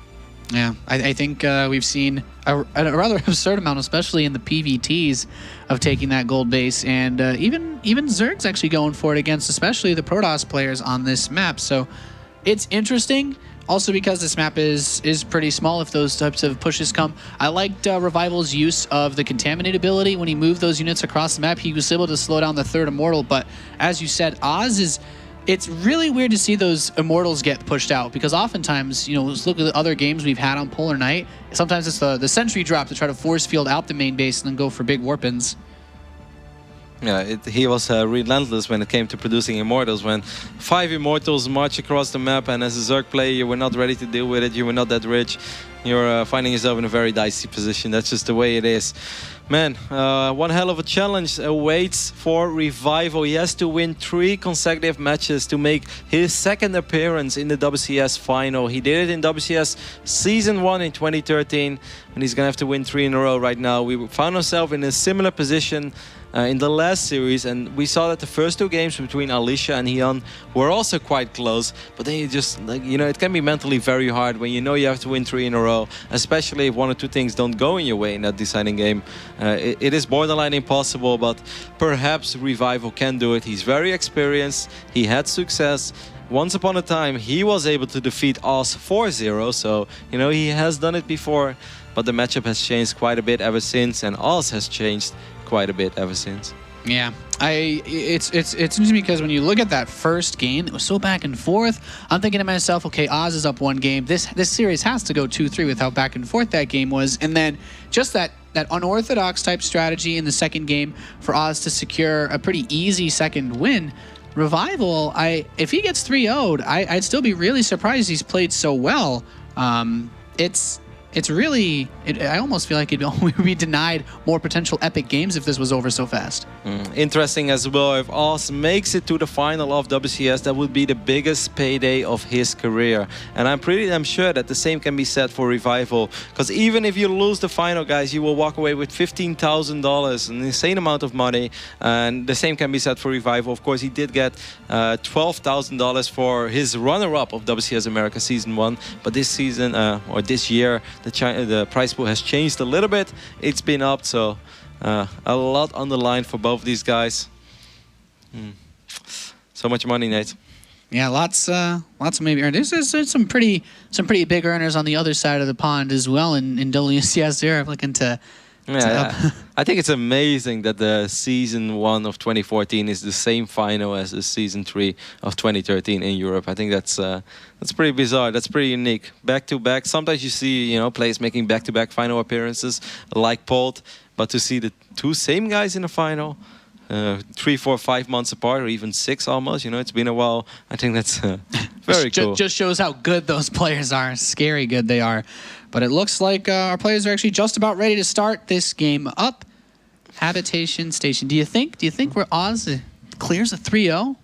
Yeah, I think we've seen a rather absurd amount, especially in the PVTs, of taking that gold base, and even Zerg's actually going for it against, especially the Protoss players on this map. So it's interesting, also because this map is pretty small if those types of pushes come. I liked Revival's use of the Contaminate ability. When he moved those units across the map, he was able to slow down the 3rd Immortal, but as you said, Oz is it's really weird to see those Immortals get pushed out because oftentimes, you know, let's look at the other games we've had on Polar Night. Sometimes it's the Sentry drop to try to force field out the main base and then go for big warp-ins. Yeah, he was relentless when it came to producing Immortals. When 5 Immortals march across the map, and as a Zerg player, you were not ready to deal with it, you were not that rich, you're finding yourself in a very dicey position. That's just the way it is. Man, one hell of a challenge awaits for Revival. He has to win 3 consecutive matches to make his second appearance in the WCS final. He did it in WCS Season 1 in 2013, and he's going to have to win 3 in a row right now. We found ourselves in a similar position in the last series, and we saw that the first 2 games between Alicia and Hyun were also quite close, but then you just, like, you know, it can be mentally very hard when you know you have to win 3 in a row, especially if 1 or 2 things don't go in your way in that deciding game. It is borderline impossible, but perhaps Revival can do it. He's very experienced, he had success. Once upon a time, he was able to defeat Oz 4-0, so, you know, he has done it before, but the matchup has changed quite a bit ever since, and Oz has changed quite a bit ever since. Yeah, it's interesting because when you look at that first game, it was so back and forth. I'm thinking to myself, okay, Oz is up 1 game. This series has to go 2-3 with how back and forth that game was, and then just that unorthodox type strategy in the second game for Oz to secure a pretty easy second win. Revival, if he gets 3-0'd, I'd still be really surprised he's played so well. It's really, I almost feel like we'd be denied more potential epic games if this was over so fast. Interesting as well, if Oz makes it to the final of WCS, that would be the biggest payday of his career. And I'm pretty damn sure that the same can be said for Revival. Because even if you lose the final, guys, you will walk away with $15,000, an insane amount of money. And the same can be said for Revival. Of course, he did get $12,000 for his runner-up of WCS America Season 1. But this season, or this year, the prize pool has changed a little bit. It's been up, so a lot on the line for both of these guys. So much money, Nate. Yeah, lots of maybe earners. There's some pretty big earners on the other side of the pond as well in WCS Europe looking to. Yeah. I think it's amazing that the Season 1 of 2014 is the same final as the Season 3 of 2013 in Europe. I think that's pretty bizarre. That's pretty unique. Back-to-back. Sometimes you see, you know, players making back-to-back final appearances like Polt, but to see the 2 same guys in the final, 3, 4, 5 months apart, or even 6 almost, you know, it's been a while. I think that's very cool. Just shows how good those players are. Scary good they are. But it looks like our players are actually just about ready to start this game up. Habitation Station. Do you think where Oz clears a 3-0?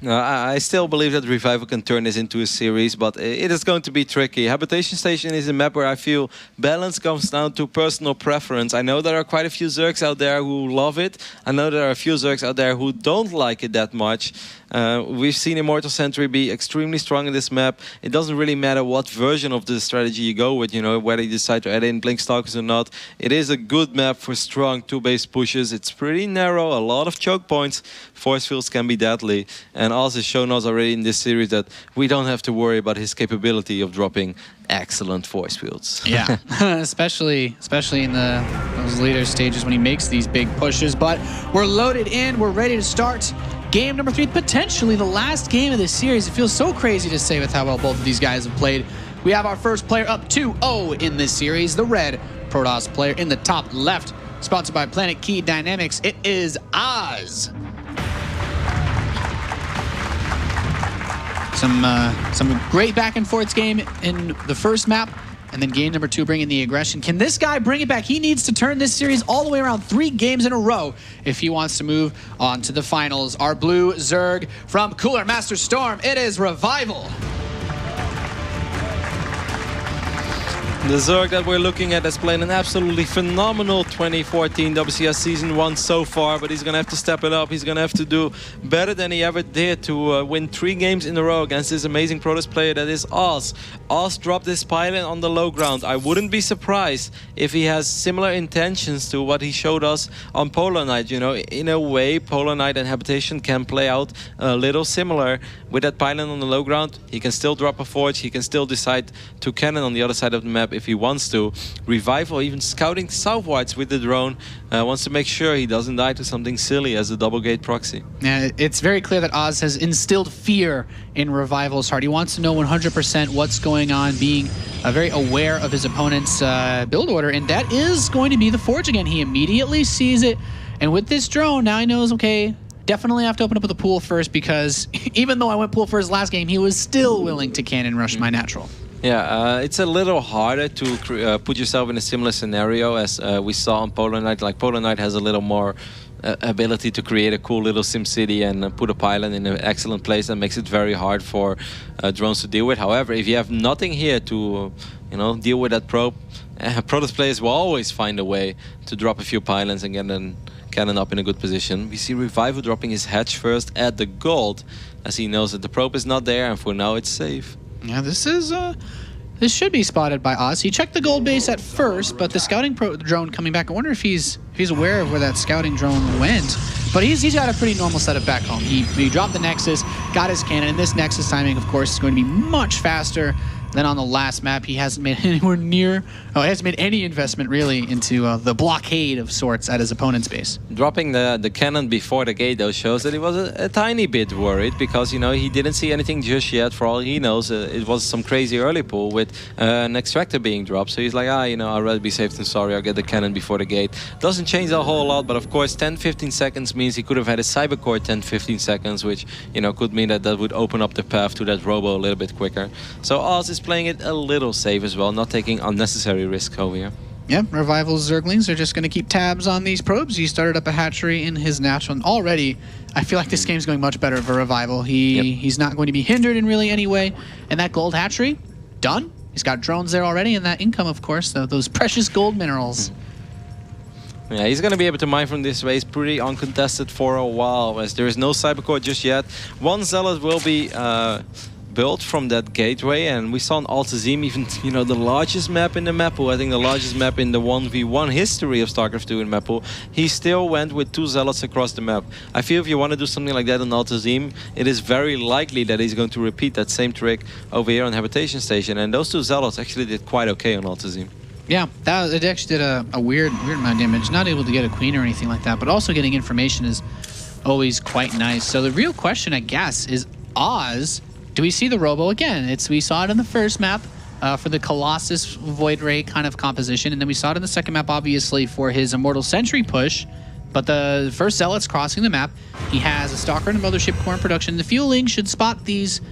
No, I still believe that Revival can turn this into a series, but it is going to be tricky. Habitation Station is a map where I feel balance comes down to personal preference. I know there are quite a few Zergs out there who love it. I know there are a few Zergs out there who don't like it that much. We've seen Immortal Sentry be extremely strong in this map. It doesn't really matter what version of the strategy you go with, you know, whether you decide to add in Blink Stalkers or not. It is a good map for strong 2-base pushes. It's pretty narrow, a lot of choke points. Force fields can be deadly. And Oz has shown us already in this series that we don't have to worry about his capability of dropping excellent force fields. Yeah, especially in those later stages when he makes these big pushes. But we're loaded in. We're ready to start game number 3, potentially the last game of this series. It feels so crazy to say with how well both of these guys have played. We have our first player up 2-0 in this series, the red Protoss player in the top left. Sponsored by Planet Key Dynamics, it is Oz. Some great back and forth game in the first map, and then game number 2 bringing the aggression. Can this guy bring it back? He needs to turn this series all the way around 3 games in a row if he wants to move on to the finals. Our blue Zerg from Cooler Master Storm, it is Revival. The Zerg that we're looking at has played an absolutely phenomenal 2014 WCS Season 1 so far, but he's going to have to step it up. He's going to have to do better than he ever did to win 3 games in a row against this amazing Protoss player that is Oz. Oz dropped this pilot on the low ground. I wouldn't be surprised if he has similar intentions to what he showed us on Polar Night. You know, in a way, Polar Night and Habitation can play out a little similar. With that pilot on the low ground, he can still drop a forge. He can still decide to cannon on the other side of the map if he wants to. Revival, even scouting southwards with the drone, wants to make sure he doesn't die to something silly as a double gate proxy. Yeah, it's very clear that Oz has instilled fear in Revival's heart. He wants to know 100% what's going on, being very aware of his opponent's build order, and that is going to be the forge again. He immediately sees it, and with this drone, now he knows, okay, definitely have to open up with a pool first, because even though I went pool first last game, he was still willing to cannon rush my natural. Yeah, it's a little harder to put yourself in a similar scenario as we saw on Polar Night. Like, Polar Night has a little more ability to create a cool little sim city and put a pylon in an excellent place that makes it very hard for drones to deal with. However, if you have nothing here to deal with that probe, Protoss players will always find a way to drop a few pylons and get a cannon up in a good position. We see Revival dropping his hatch first at the gold, as he knows that the probe is not there, and for now it's safe. Yeah, this should be spotted by Oz. He checked the gold base at first, but the scouting drone coming back, I wonder if he's aware of where that scouting drone went. But he's got a pretty normal setup back home. He dropped the Nexus, got his cannon, and this Nexus timing, of course, is going to be much faster than on the last map. He hasn't made anywhere near, he hasn't made any investment really into the blockade of sorts at his opponent's base. Dropping the cannon before the gate though shows that he was a tiny bit worried, because he didn't see anything just yet. For all he knows, it was some crazy early pool with an extractor being dropped. So he's like, I'd rather be safe than sorry. I'll get the cannon before the gate. Doesn't change a whole lot, but of course 10-15 seconds means he could have had a Cybercore 10-15 seconds, which could mean that would open up the path to that robo a little bit quicker. So Oz is playing it a little safe as well, not taking unnecessary risk over here. Yeah, Revival's Zerglings are just going to keep tabs on these probes. He started up a hatchery in his natural, and already I feel like this game's going much better for Revival. He's not going to be hindered in really any way. And that gold hatchery, done. He's got drones there already, and that income, of course, those precious gold minerals. Yeah, he's going to be able to mine from this race pretty uncontested for a while, as there is no Cybercore just yet. One Zealot will be built from that gateway, and we saw on Altazim even the largest map in the map pool. I think the largest map in the 1v1 history of StarCraft 2 in map pool. He still went with 2 Zealots across the map. I feel if you want to do something like that on Altazim, it is very likely that he's going to repeat that same trick over here on Habitation Station, and those 2 Zealots actually did quite okay on Altazim. Yeah, it actually did a weird amount of damage. Not able to get a queen or anything like that, but also getting information is always quite nice. So the real question, I guess, is Oz. Do we see the Robo again? We saw it in the first map for the Colossus Void Ray kind of composition, and then we saw it in the second map, obviously, for his Immortal Sentry push. But the first Zealot's crossing the map. He has a Stalker and a Mothership core in production. The Fueling should spot this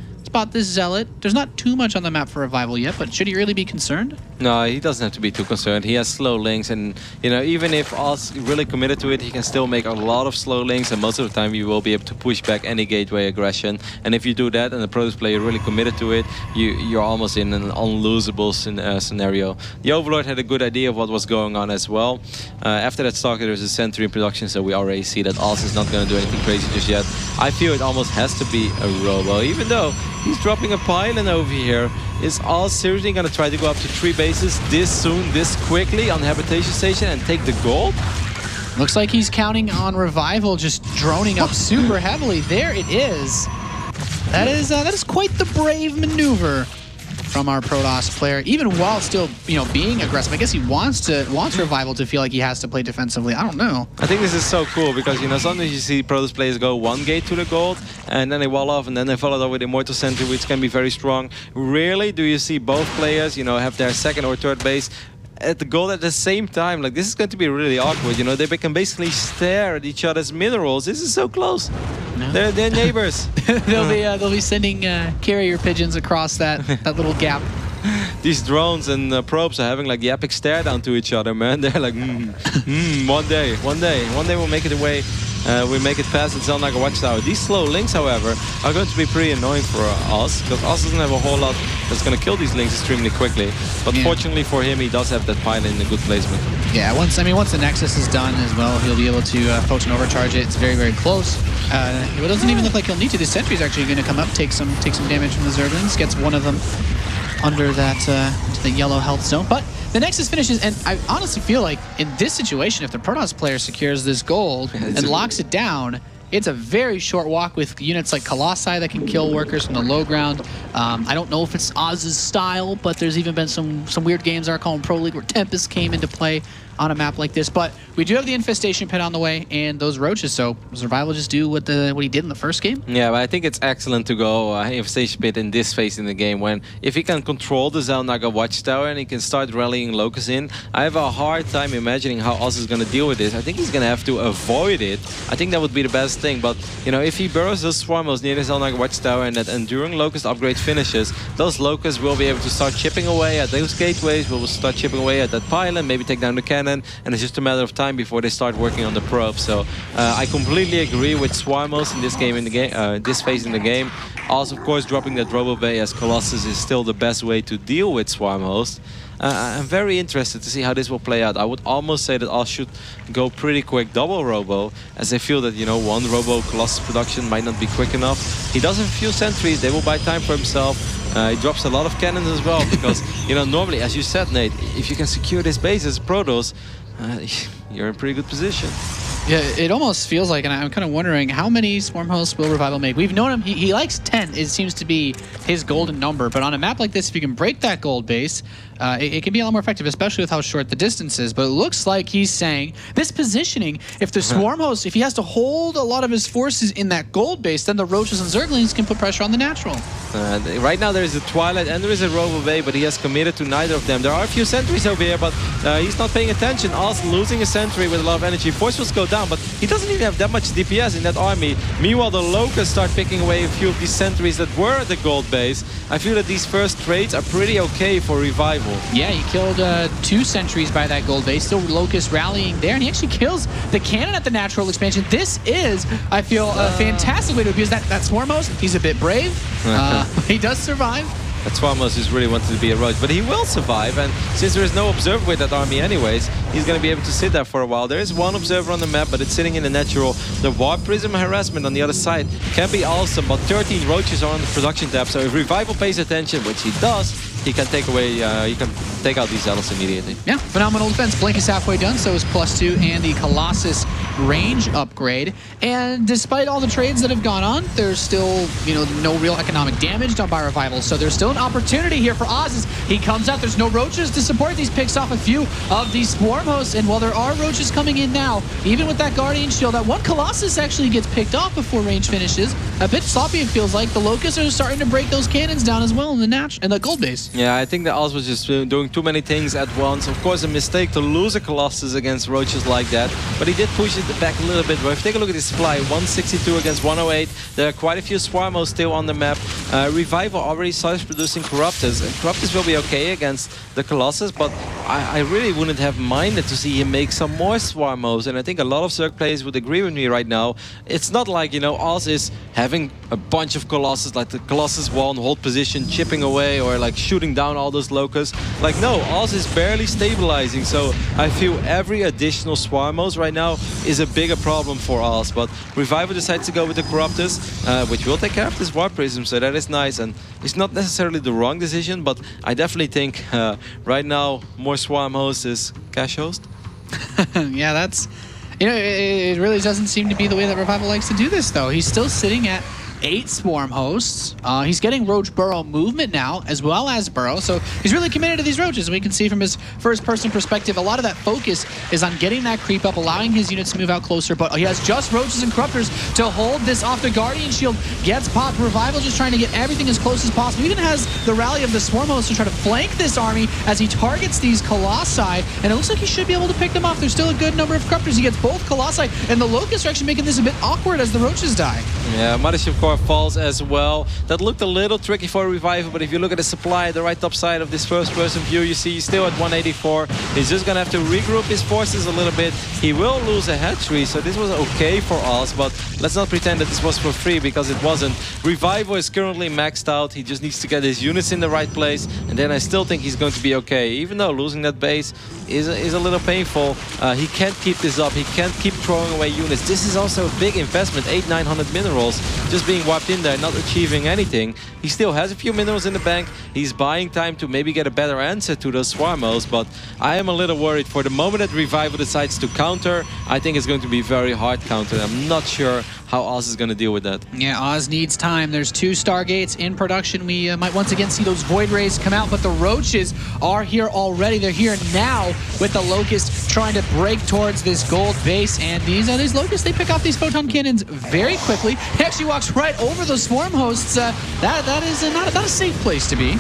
Zealot. There's not too much on the map for Revival yet, but should he really be concerned? No, he doesn't have to be too concerned. He has slow links, and even if Oz really committed to it, he can still make a lot of slow links, and most of the time you will be able to push back any gateway aggression. And if you do that and the Protoss player really committed to it, you're almost in an unlosable scenario. The Overlord had a good idea of what was going on as well. After that Stalker, there's a Sentry in production, so we already see that Oz is not going to do anything crazy just yet. I feel it almost has to be a Robo, even though he's dropping a pylon over here. Is Oz seriously going to try to go up to 3 bases this soon, this quickly on Habitation Station and take the gold? Looks like he's counting on Revival just droning up super heavily. There it is. That is quite the brave maneuver from our Protoss player, even while still, being aggressive. I guess he wants Revival to feel like he has to play defensively. I don't know. I think this is so cool because, sometimes you see Protoss players go 1 gate to the gold and then they wall off and then they follow it up with Immortal Sentry, which can be very strong. Rarely do you see both players, have their second or third base at the gold at the same time. Like, this is going to be really awkward. They can basically stare at each other's minerals. This is so close. No. They're neighbors. they'll be sending carrier pigeons across that little gap. These drones and probes are having like the epic stare down to each other, man. They're like, one day we'll make it away. We make it past the Zelnaga Watchtower. These slow links, however, are going to be pretty annoying for Oz, because Oz doesn't have a whole lot that's going to kill these links extremely quickly. But fortunately for him, he does have that pylon in a good placement. Yeah, once the Nexus is done as well, he'll be able to potent overcharge it. It's very, very close. It doesn't even look like he'll need to. The Sentry's actually going to come up, take some damage from the Zerglings, gets one of them under that the yellow health zone. But the Nexus finishes, and I honestly feel like in this situation, if the Protoss player secures this gold and locks it down, it's a very short walk with units like Colossi that can kill workers from the low ground. I don't know if it's Oz's style, but there's even been some weird games I recall in Pro League where Tempest came into play on a map like this. But we do have the Infestation Pit on the way and those Roaches, so Survival just do what he did in the first game? Yeah, but I think it's excellent to go Infestation Pit in this phase in the game when if he can control the Zelnaga Watchtower and he can start rallying Locust in, I have a hard time imagining how Oz is going to deal with this. I think he's going to have to avoid it. I think that would be the best thing, but you know, if he burrows those Swarmos near the Zelnaga Watchtower and that Enduring Locust upgrade finishes, those Locusts will be able to start chipping away at those gateways, will start chipping away at that pylon, maybe take down the cannon, and it's just a matter of time before they start working on the probe. So I completely agree with Swarmos in this game this phase in the game. Also, of course, dropping that Robo Bay as Colossus is still the best way to deal with Swarmos. I'm very interested to see how this will play out. I would almost say that I should go pretty quick double Robo, as I feel that, you know, one Robo Colossus production might not be quick enough. He does have a few sentries, they will buy time for himself. He drops a lot of cannons as well, because, you know, normally, as you said, Nate, if you can secure this base as Protoss, you're in pretty good position. Yeah, it almost feels like, and I'm kind of wondering, how many Swarm hosts will Revival make? We've known him, he likes 10, it seems to be his golden number, but on a map like this, if you can break that gold base, it can be a lot more effective, especially with how short the distance is. But it looks like he's saying, this positioning, if the Swarm host, if he has to hold a lot of his forces in that gold base, then the Roaches and Zerglings can put pressure on the natural. Right now there is a Twilight and there is a Robo Bay, but he has committed to neither of them. There are a few sentries over here, but he's not paying attention. Also losing a sentry with a lot of energy. Forces go down, but he doesn't even have that much DPS in that army. Meanwhile, the Locusts start picking away a few of these sentries that were at the gold base. I feel that these first trades are pretty okay for Revival. Yeah, he killed 2 sentries by that gold base. Still Locust rallying there, and he actually kills the cannon at the natural expansion. This is, I feel, a fantastic way to abuse that Swarm host. He's a bit brave. He does survive. That Swarmos is really wanted to be a Roach, but he will survive, and since there is no observer with that army anyways, he's going to be able to sit there for a while. There is one observer on the map, but it's sitting in the natural. The Warp Prism harassment on the other side can be awesome, but 13 Roaches are on the production tab, so if Revival pays attention, which he does, he can take away, he can take out these Zealots immediately. Yeah, phenomenal defense. Blink is halfway done, so is +2 and the Colossus range upgrade. And despite all the trades that have gone on, there's still, you know, no real economic damage done by Revival. So there's still an opportunity here for Oz as he comes out. There's no Roaches to support. These picks off a few of these Swarm hosts. And while there are Roaches coming in now, even with that Guardian Shield, that one Colossus actually gets picked off before range finishes. A bit sloppy, it feels like. The Locusts are starting to break those cannons down as well in the gold base. Yeah, I think that Oz was just doing too many things at once. Of course, a mistake to lose a Colossus against Roaches like that, but he did push it back a little bit. But if you take a look at his supply, 162 against 108. There are quite a few Swarmos still on the map. Revival already starts producing Corruptors, and Corruptors will be okay against the Colossus, but I really wouldn't have minded to see him make some more Swarmos, and I think a lot of Zerg players would agree with me right now. It's not like, you know, Oz is having a bunch of Colossus, like the Colossus wall in hold position, chipping away, or like shooting down all those Locusts. Like, no, Oz is barely stabilizing, so I feel every additional Swarmos right now is a bigger problem for Oz. But Revival decides to go with the Corruptors, which will take care of this Warp Prism, so that is nice. And it's not necessarily the wrong decision, but I definitely think right now more Swarm host is cash host. Yeah, that's, you know, it really doesn't seem to be the way that Revival likes to do this, though. He's still sitting at 8 Swarm hosts. He's getting Roach Burrow movement now, as well as Burrow, so he's really committed to these Roaches. And we can see from his first-person perspective, a lot of that focus is on getting that creep up, allowing his units to move out closer, but he has just Roaches and Corruptors to hold this off. The Guardian Shield gets popped. Revival just trying to get everything as close as possible. He even has the rally of the Swarm hosts to try to flank this army as he targets these Colossi, and it looks like he should be able to pick them off. There's still a good number of Corruptors. He gets both Colossi, and the Locusts are actually making this a bit awkward as the Roaches die. Yeah, Mothership Core falls as well. That looked a little tricky for Revival, but if you look at the supply at the right top side of this first-person view, you see he's still at 184. He's just gonna have to regroup his forces a little bit. He will lose a hatchery, so this was okay for us, but let's not pretend that this was for free, because it wasn't. Revival is currently maxed out. He just needs to get his units in the right place, and then I still think he's going to be okay. Even though losing that base is a little painful. He can't keep this up. He can't keep throwing away units. This is also a big investment, 800-900 minerals, just being wiped in there, not achieving anything. He still has a few minerals in the bank. He's buying time to maybe get a better answer to those Swarmos, but I am a little worried. For the moment that Revival decides to counter, I think it's going to be very hard counter. I'm not sure how Oz is going to deal with that. Yeah, Oz needs time. There's 2 Stargates in production. We might once again see those Void Rays come out, but the Roaches are here already. They're here now with the Locust trying to break towards this gold base, and these Locusts, they pick off these photon cannons very quickly. He actually walks right over those swarm hosts. That is not a safe place to be.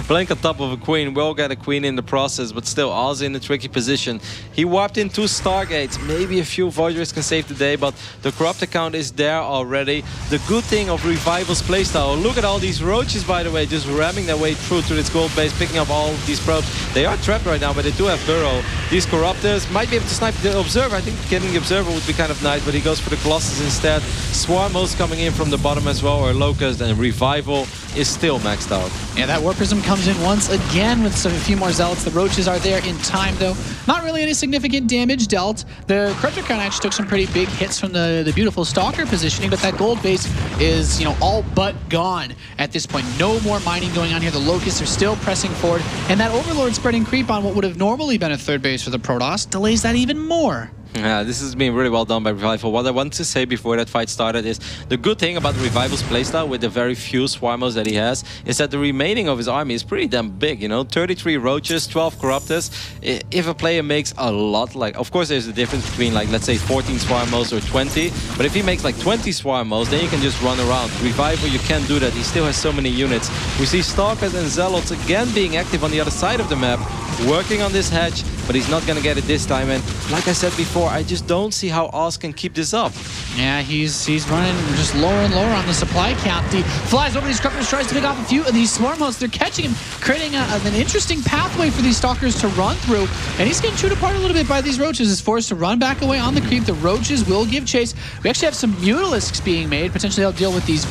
Blank on top of a queen, will get a queen in the process, but still Oz in a tricky position. He wiped in 2 Stargates, maybe a few Void Rays can save the day, but the corrupt account is there already. The good thing of Revival's playstyle, look at all these Roaches, by the way, just ramming their way through to this gold base, picking up all of these probes. They are trapped right now, but they do have Burrow. These Corruptors might be able to snipe the Observer. I think getting the Observer would be kind of nice, but he goes for the Colossus instead. Swarmos coming in from the bottom as well, or Locust, and Revival is still maxed out. Yeah, that Warp Prism comes in once again with a few more Zealots. The Roaches are there in time, though. Not really any significant damage dealt. The Corruptor count actually took some pretty big hits from the beautiful Stalker positioning, but that gold base is, you know, all but gone at this point. No more mining going on here. The Locusts are still pressing forward, and that Overlord spreading creep on what would have normally been a 3rd base for the Protoss delays that even more. Yeah, this has been really well done by Revival. What I want to say before that fight started is the good thing about Revival's playstyle with the very few Swarmos that he has is that the remaining of his army is pretty damn big, you know, 33 Roaches, 12 Corruptors. If a player makes a lot, like, of course there's a difference between, like, let's say 14 Swarmos or 20, but if he makes like 20 Swarmos, then you can just run around. Revival, you can't do that. He still has so many units. We see Stalkers and Zealots again being active on the other side of the map, working on this hedge, but he's not going to get it this time. And like I said before, I just don't see how Oz can keep this up. Yeah, he's running just lower and lower on the supply count. He flies over these Corruptors, tries to pick off a few of these Swarm hosts. They're catching him, creating an interesting pathway for these Stalkers to run through. And he's getting chewed apart a little bit by these Roaches. Is forced to run back away on the creep. The Roaches will give chase. We actually have some Mutalisks being made. Potentially they'll deal with these.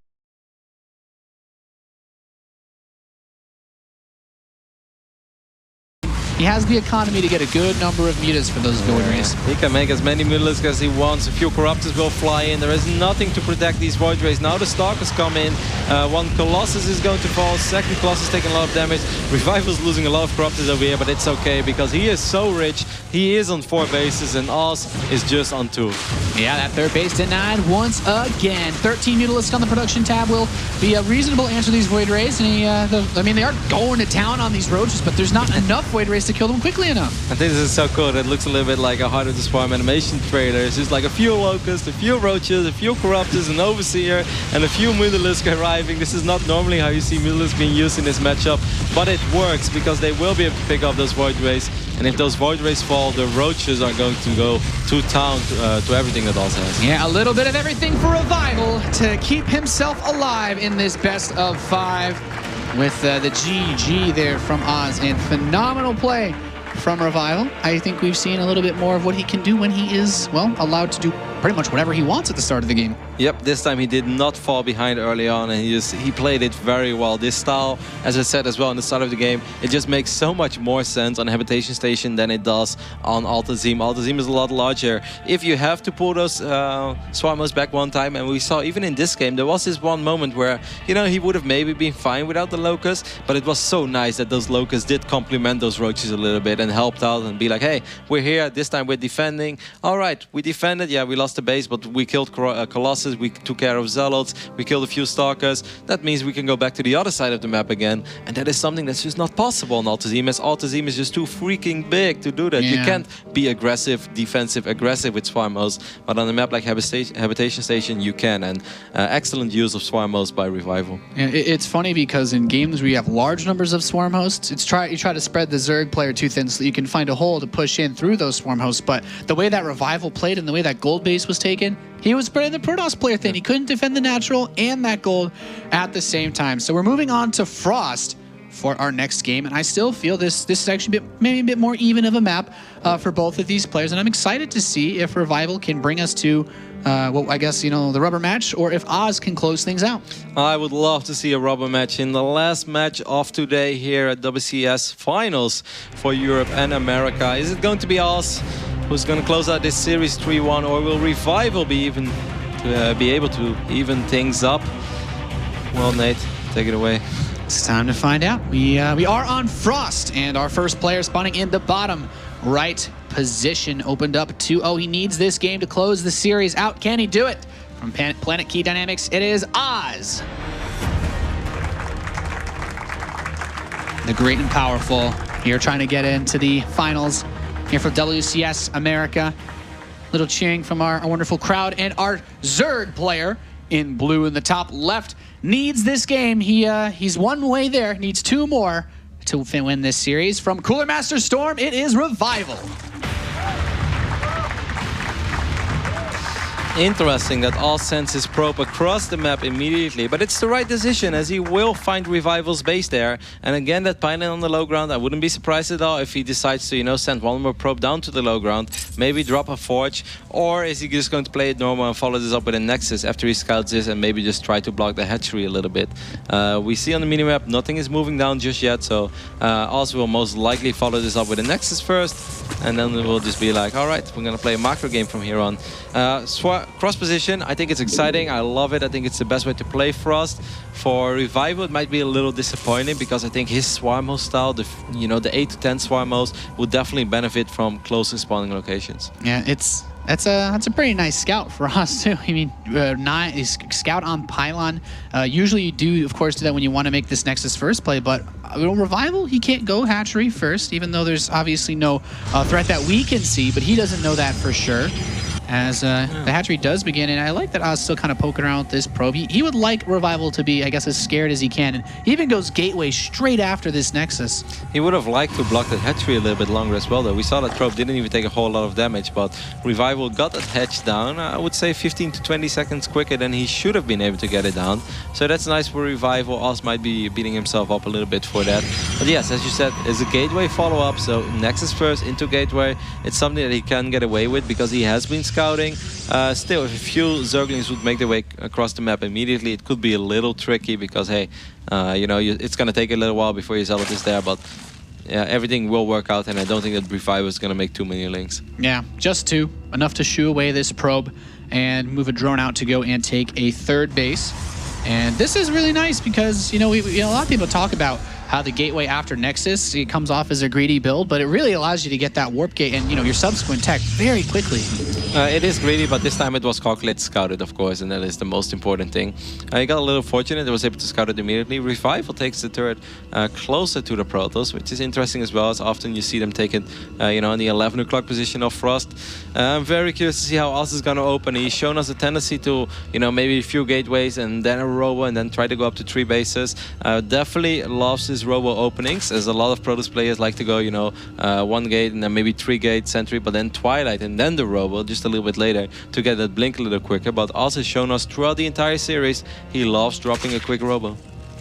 He has the economy to get a good number of mutas for those Void Rays. He can make as many Mutalisks as he wants. A few Corruptors will fly in. There is nothing to protect these Void Rays. Now the Stalkers come in. 1 Colossus is going to fall. 2nd Colossus taking a lot of damage. Revival's losing a lot of Corruptors over here, but it's okay because he is so rich. He is on 4 bases and Oz is just on 2. Yeah, that 3rd base denied once again. 13 Mutalisks on the production tab will be a reasonable answer to these Void Rays. And I mean, they are going to town on these Roaches, but there's not enough Void Rays to kill them quickly enough. I think this is so cool. It looks a little bit like a Heart of the Swarm animation trailer. It's just like a few Locusts, a few Roaches, a few Corruptors, an Overseer, and a few Mutalisks arriving. This is not normally how you see Mutalisks being used in this matchup, but it works because they will be able to pick up those Void Rays. And if those Void Rays fall, the Roaches are going to go to town to everything that Oz has. Yeah, a little bit of everything for Revival to keep himself alive in this best of 5 with the GG there from Oz. And phenomenal play from Revival. I think we've seen a little bit more of what he can do when he is, well, allowed to do pretty much whatever he wants at the start of the game. Yep, this time he did not fall behind early on, and he played it very well. This style, as I said as well in the start of the game, it just makes so much more sense on Habitation Station than it does on Altazim. Altazim is a lot larger. If you have to pull those Swarmos back one time, and we saw even in this game, there was this one moment where, you know, he would have maybe been fine without the Locust, but it was so nice that those Locusts did complement those Roaches a little bit and helped out and be like, hey, we're here, this time we're defending. All right, we defended, yeah, we lost the base, but we killed Colossus, we took care of Zealots, we killed a few Stalkers. That means we can go back to the other side of the map again, and that is something that's just not possible on Altazim, as Altazim is just too freaking big to do that. Yeah. You can't be aggressive, defensive, aggressive with Swarmos, but on a map like Habitation Station, you can, and excellent use of Swarmos by Revival. Yeah, it's funny because in games where you have large numbers of Swarm hosts, you try to spread the Zerg player too thin so that you can find a hole to push in through those Swarm hosts, but the way that Revival played and the way that gold base was taken, he was spreading the Protoss player thin. He couldn't defend the natural and that gold at the same time. So we're moving on to Frost. for our next game. And I still feel this is actually maybe a bit more even of a map for both of these players. And I'm excited to see if Revival can bring us to, well, I guess, the rubber match, or if Oz can close things out. I would love to see a rubber match in the last match of today here at WCS Finals for Europe and America. Is it going to be Oz who's going to close out this series 3-1, or will Revival be able to even things up? Well, Nate, take it away. It's time to find out. We are on Frost, and our first player spawning in the bottom right position opened up 2-0. He needs this game to close the series out. Can he do it? From Planet Key Dynamics, it is Oz. The great and powerful here, trying to get into the finals here for WCS America. Little cheering from our wonderful crowd, and our Zerg player in blue in the top left needs this game. He's one way there, needs 2 more to win this series. From Cooler Master Storm, it is Revival. Interesting that Oz sends his probe across the map immediately, but it's the right decision as he will find Revival's base there. And again, that pilot on the low ground, I wouldn't be surprised at all if he decides to, send one more probe down to the low ground, maybe drop a Forge, or is he just going to play it normal and follow this up with a Nexus after he scouts this and maybe just try to block the hatchery a little bit. We see on the minimap nothing is moving down just yet, so Oz will most likely follow this up with a Nexus first, and then we'll just be like, all right, we're going to play a macro game from here on. Cross position, I think it's exciting. I love it. I think it's the best way to play Frost. For Revival, it might be a little disappointing because I think his swarm host style, the 8 to 10 swarm host, would definitely benefit from close spawning locations. Yeah, that's a pretty nice scout for us too. I mean, scout on pylon. Usually you do, of course, do that when you want to make this Nexus first play, but Revival, he can't go hatchery first, even though there's obviously no threat that we can see, but he doesn't know that for sure. As the hatchery does begin, and I like that Oz still kind of poking around with this probe. He would like Revival to be, I guess, as scared as he can, and he even goes gateway straight after this Nexus. He would have liked to block that hatchery a little bit longer as well, though. We saw that probe didn't even take a whole lot of damage, but Revival got that hatch down, I would say 15 to 20 seconds quicker than he should have been able to get it down. So that's nice for Revival. Oz might be beating himself up a little bit for that. But yes, as you said, it's a gateway follow-up, so Nexus first into gateway. It's something that he can get away with because he has been scouting. Still, if a few Zerglings would make their way across the map immediately, it could be a little tricky because, hey, it's going to take a little while before your Zealot is there, but yeah, everything will work out, and I don't think that Revival is going to make too many links. Yeah, just 2. Enough to shoo away this probe and move a drone out to go and take a 3rd base. And this is really nice because, a lot of people talk about how the gateway after Nexus, it comes off as a greedy build, but it really allows you to get that warp gate and, your subsequent tech very quickly. It is greedy, but this time it was calculated, scouted, of course, and that is the most important thing. He got a little fortunate, he was able to scout it immediately. Revival takes the turret closer to the Protoss, which is interesting as well, as often you see them take it, in the 11 o'clock position of Frost. I'm very curious to see how Oz is going to open. He's shown us a tendency to, maybe a few gateways and then a robo and then try to go up to 3 bases. Definitely loves his robo openings, as a lot of Protoss players like to go, 1 gate and then maybe 3 gate sentry, but then Twilight and then the robo just a little bit later to get that blink a little quicker. But Oz has shown us throughout the entire series he loves dropping a quick robo.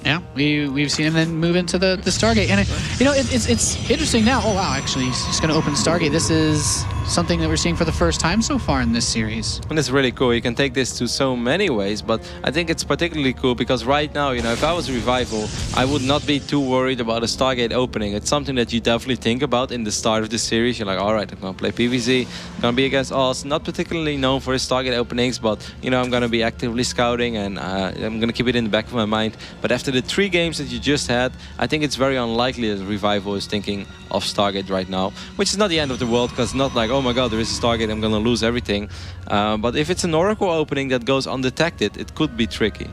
Yeah, we've seen him then move into the Stargate, and it's interesting now. Oh wow, actually he's going to open Stargate. This is something that we're seeing for the first time so far in this series. And it's really cool. You can take this to so many ways, but I think it's particularly cool because right now, if I was Revival, I would not be too worried about a Stargate opening. It's something that you definitely think about in the start of the series. You're like, all right, I'm going to play PvZ, going to be against Oz. Not particularly known for his Stargate openings, but, I'm going to be actively scouting and I'm going to keep it in the back of my mind. But after the 3 games that you just had, I think it's very unlikely that Revival is thinking of Stargate right now, which is not the end of the world, because not like, oh my god, there is a Stargate, I'm gonna lose everything. But if it's an Oracle opening that goes undetected, it could be tricky.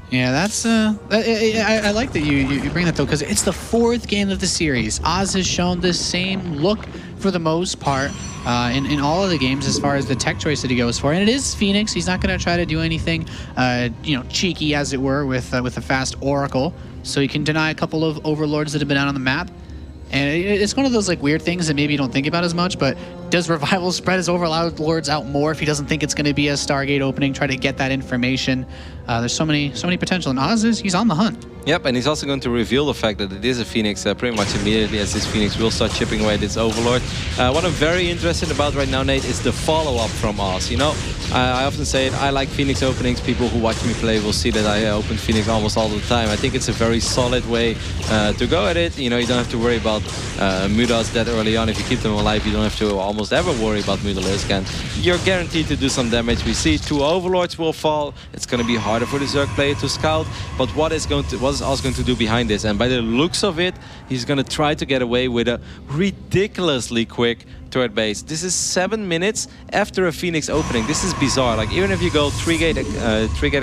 Yeah, that's I like that you bring that though, because it's the 4th game of the series. Oz has shown the same look for the most part in all of the games as far as the tech choice that he goes for, and it is Phoenix. He's not going to try to do anything cheeky, as it were, with a fast Oracle, so he can deny a couple of Overlords that have been out on the map. And it's one of those weird things that maybe you don't think about as much, but does Revival spread his Overlords out more if he doesn't think it's going to be a Stargate opening, try to get that information? There's so many potential, and Oz he's on the hunt. Yep, and he's also going to reveal the fact that it is a Phoenix pretty much immediately, as this Phoenix will start chipping away at its Overlord. What I'm very interested about right now, Nate, is the follow-up from Oz. You know, I often say it, I like Phoenix openings. People who watch me play will see that I open Phoenix almost all the time. I think it's a very solid way to go at it. You know, you don't have to worry about Mudas that early on. If you keep them alive, you don't have to almost ever worry about Mudalisk, and you're guaranteed to do some damage. We see 2 Overlords will fall. It's going to be harder for the Zerg player to scout, but what is Oz going to do behind this? And by the looks of it, he's going to try to get away with a ridiculously quick turret base. This is 7 minutes after a Phoenix opening. This is bizarre. Like, even if you go 3 gate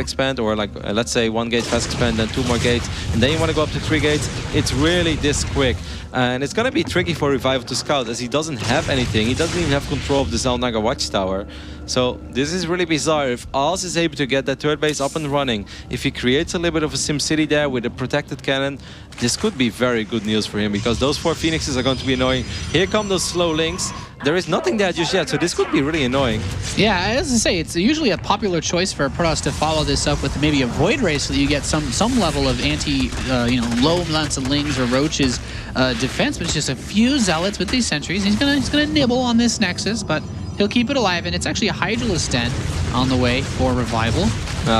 expand, or like let's say 1 gate fast expand, then 2 more gates, and then you want to go up to 3 gates, it's really this quick. And it's going to be tricky for Revival to scout, as he doesn't have anything. He doesn't even have control of the Zelnaga Watchtower. So this is really bizarre. If Oz is able to get that turret base up and running, if he creates a little bit of a Sim City there with a protected cannon, this could be very good news for him, because those 4 Phoenixes are going to be annoying. Here come those slow links. There is nothing there just yet, so this could be really annoying. Yeah, as I say, it's usually a popular choice for Protoss to follow this up with maybe a Void Ray, so that you get some level of low amounts of Lings or Roaches defense, but it's just a few Zealots with these sentries. He's gonna nibble on this Nexus, but he'll keep it alive, and it's actually a Hydralisk Den on the way for Revival.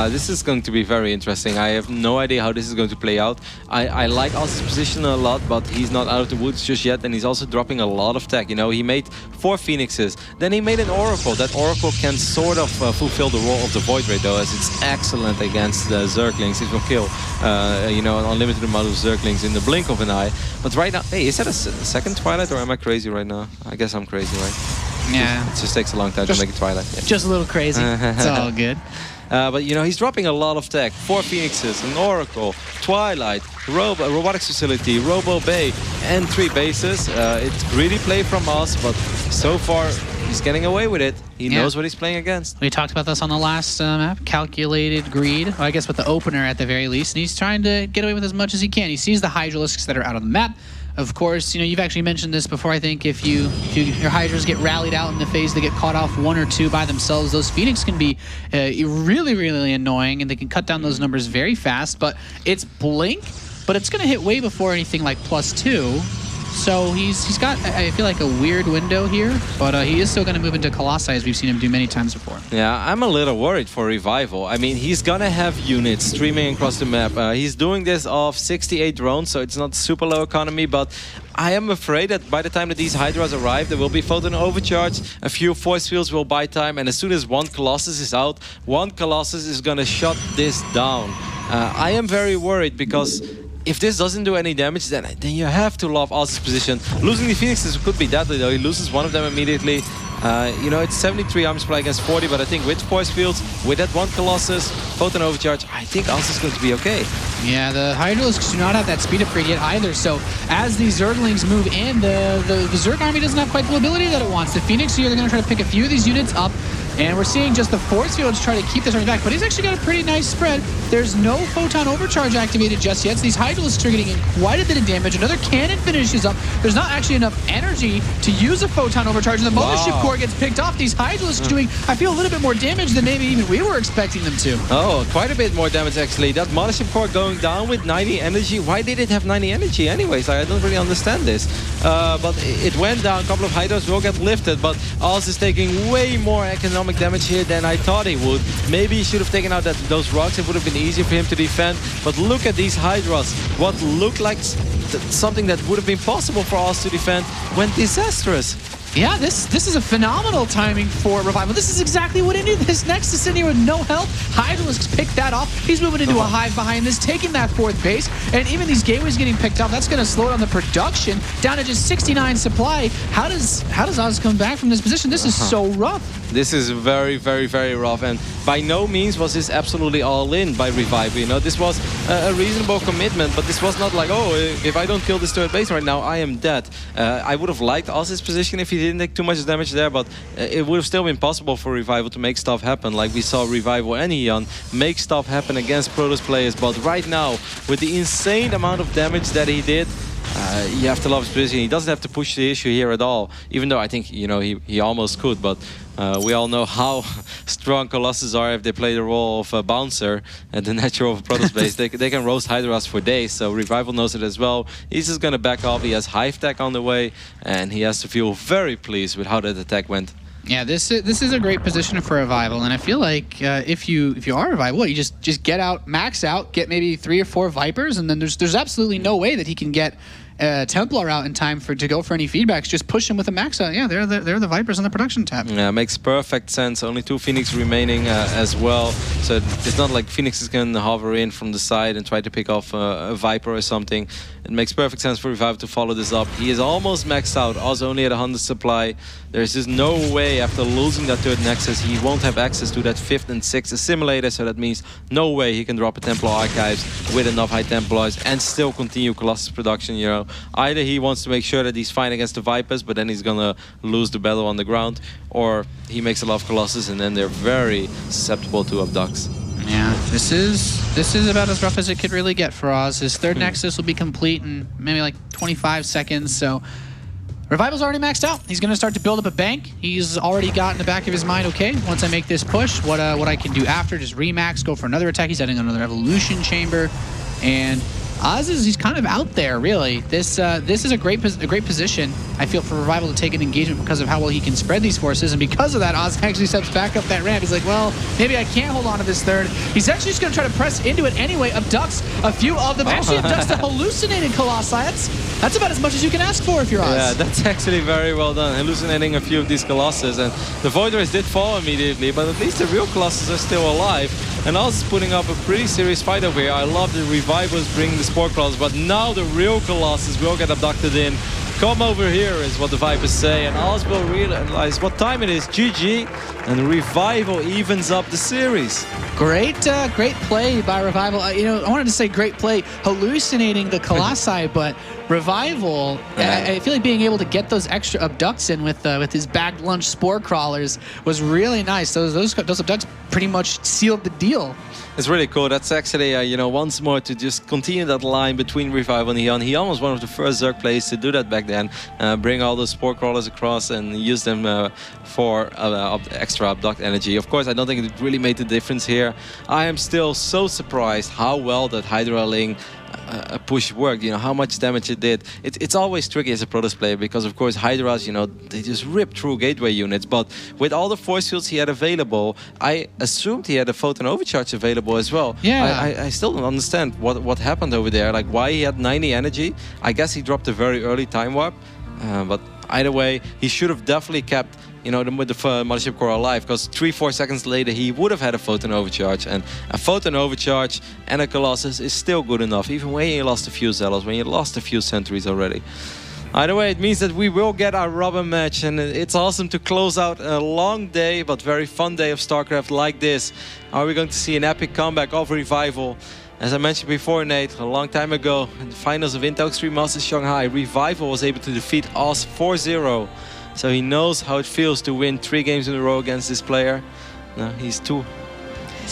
This is going to be very interesting. I have no idea how this is going to play out. I like Oz's position a lot, but he's not out of the woods just yet, and he's also dropping a lot of tech. You know, he made 4 Phoenixes, then he made an Oracle. That Oracle can sort of fulfill the role of the Void Ray, though, as it's excellent against the Zerglings. It will kill, you know, an unlimited amount of Zerglings in the blink of an eye. But right now, hey, is that a second Twilight, or am I crazy right now? I guess I'm crazy, right? Yeah. It just takes a long time to make a Twilight. Yeah. Just a little crazy. It's all good. But, you know, he's dropping a lot of tech. 4 Phoenixes, an Oracle, Twilight, Robotics Facility, Robo Bay, and 3 bases. It's greedy play from us, but so far he's getting away with it. He knows what he's playing against. We talked about this on the last map. Calculated greed, well, I guess with the opener at the very least. And he's trying to get away with as much as he can. He sees the Hydralisks that are out on the map. Of course, you know, you've actually mentioned this before, I think. If your Hydras get rallied out in the phase, they get caught off 1 or 2 by themselves, those Phoenix can be really, really annoying, and they can cut down those numbers very fast. But it's Blink, but it's going to hit way before anything like +2. So he's got, I feel like, a weird window here, but he is still going to move into Colossi, as we've seen him do many times before. Yeah, I'm a little worried for Revival. I mean, he's going to have units streaming across the map. He's doing this off 68 drones, so it's not super low economy, but I am afraid that by the time that these Hydras arrive, there will be photon overcharge, a few force fields will buy time, and as soon as 1 Colossus is out, 1 Colossus is going to shut this down. I am very worried, because if this doesn't do any damage, then you have to love Oz's position. Losing the Phoenixes could be deadly, though. He loses 1 of them immediately. You know, it's 73 arms play against 40, but I think with force fields, with that 1 Colossus, photon overcharge, I think Oz is going to be okay. Yeah, the Hydralisks do not have that speed upgrade yet either, so as these Zerglings move in, the Zerg army doesn't have quite the mobility that it wants. The Phoenix here, they're going to try to pick a few of these units up, and we're seeing just the force fields try to keep this army back, but he's actually got a pretty nice spread. There's no photon overcharge activated just yet, so these Hydralisks are getting in quite a bit of damage. Another cannon finishes up. There's not actually enough energy to use a photon overcharge, and the Mothership Core gets picked off. These Hydralisks doing, I feel, a little bit more damage than maybe even we were expecting them to. Oh, quite a bit more damage, actually. That Mothership Core going down with 90 energy. Why did it have 90 energy anyways? I don't really understand this. But it went down. A couple of Hydras will get lifted, but Oz is taking way more economic damage here than I thought he would. Maybe he should have taken out those rocks. It would have been easier for him to defend. But look at these Hydras. What looked like something that would have been possible for Oz to defend went disastrous. Yeah, this is a phenomenal timing for Revival. This is exactly what he needed. This Nexus in here with no health. Hydralisks picked that off. He's moving into a hive behind this, taking that 4th base. And even these gateways getting picked off, that's going to slow down the production down to just 69 supply. How does Oz come back from this position? This is so rough. This is very, very, very rough, and by no means was this absolutely all in by Revival. You know, this was a reasonable commitment, but this was not like, oh, if I don't kill this third base right now, I am dead. I would have liked Oz's position if he didn't take too much damage there, but it would have still been possible for Revival to make stuff happen, like we saw Revival and Eon make stuff happen against Protoss players. But right now, with the insane amount of damage that he did, you have to love his position. He doesn't have to push the issue here at all, even though I think, you know, he almost could, but We all know how strong Colossus are if they play the role of a bouncer and the natural of a Protoss base. They can roast Hydras for days, so Revival knows it as well. He's just going to back off. He has Hive Tech on the way, and he has to feel very pleased with how that attack went. Yeah, this is a great position for Revival, and I feel like if you are Revival, you just get out, max out, get maybe 3 or 4 Vipers, and then there's absolutely no way that he can get Templar out in time to go for any feedbacks. Just push him with a max out. Yeah, they're the Vipers on the production tab. Yeah, makes perfect sense. Only 2 Phoenix remaining as well. So it's not like Phoenix is going to hover in from the side and try to pick off a Viper or something. It makes perfect sense for Revive to follow this up. He is almost maxed out. Also only at 100 supply. There's just no way after losing that 3rd Nexus he won't have access to that 5th and 6th assimilator. So that means no way he can drop a Templar Archives with enough high Templars and still continue Colossus production, you know. Either he wants to make sure that he's fine against the Vipers, but then he's gonna lose the battle on the ground, or he makes a lot of Colossus and then they're very susceptible to abducts. Yeah, this is about as rough as it could really get for Oz. His 3rd Nexus will be complete in maybe like 25 seconds, so Revival's already maxed out. He's going to start to build up a bank. He's already got in the back of his mind, okay, once I make this push, what I can do after, just remax, go for another attack. He's adding another Evolution Chamber, and Oz he's kind of out there, really. This is a great position, I feel, for Revival to take an engagement because of how well he can spread these forces, and because of that, Oz actually steps back up that ramp. He's like, well, maybe I can't hold on to this 3rd. He's actually just going to try to press into it anyway, abducts a few of them, actually abducts the hallucinating Colossi. That's about as much as you can ask for if you're Oz. Yeah, that's actually very well done, hallucinating a few of these Colossus, and the Void Rays did fall immediately, but at least the real Colossus are still alive, and Oz is putting up a pretty serious fight over here. I love the Revivals bringing the Spore Crawlers, but now the real Colossus will get abducted in. Come over here is what the Vipers say, and Oz will realize what time it is. GG, and Revival evens up the series. Great play by Revival. I wanted to say great play hallucinating the Colossi, but Revival, I feel like being able to get those extra abducts in with his bagged lunch Spore Crawlers was really nice. Those abducts pretty much sealed the deal. It's really cool. That's actually, once more to just continue that line between Revival and Heon. Heon was one of the first Zerg players to do that back then. Bring all those Spore Crawlers across and use them for extra abduct energy. Of course, I don't think it really made the difference here. I am still so surprised how well that Hydra Ling push worked, how much damage it did. It's always tricky as a Protoss player because, of course, Hydras, they just rip through gateway units. But with all the force fields he had available, I assumed he had a Photon Overcharge available as well. Yeah. I still don't understand what happened over there, like why he had 90 energy. I guess he dropped a very early time warp, but either way, he should have definitely kept with the Mothership Core alive, because 3-4 seconds later he would have had a Photon Overcharge, and a Photon Overcharge and a Colossus is still good enough, even when you lost a few Zealots, when you lost a few Sentries already. Either way, it means that we will get our rubber match, and it's awesome to close out a long day, but very fun day of StarCraft like this. Are we going to see an epic comeback of Revival? As I mentioned before, Nate, a long time ago, in the finals of Intel Extreme Masters Shanghai, Revival was able to defeat Oz 4-0. So he knows how it feels to win 3 games in a row against this player. No, he's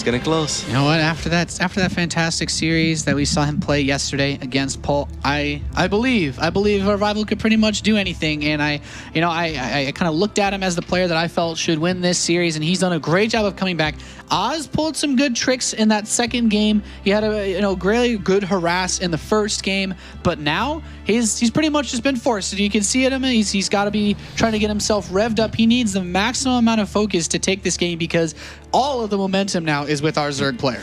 getting close. You know what? After that fantastic series that we saw him play yesterday against Paul, I believe Revival could pretty much do anything. And I kind of looked at him as the player that I felt should win this series, and he's done a great job of coming back. Oz pulled some good tricks in that second game. He had a really good harass in the first game, but now he's pretty much just been forced. You can see it him. He's got to be trying to get himself revved up. He needs the maximum amount of focus to take this game because all of the momentum now is with our Zerg player.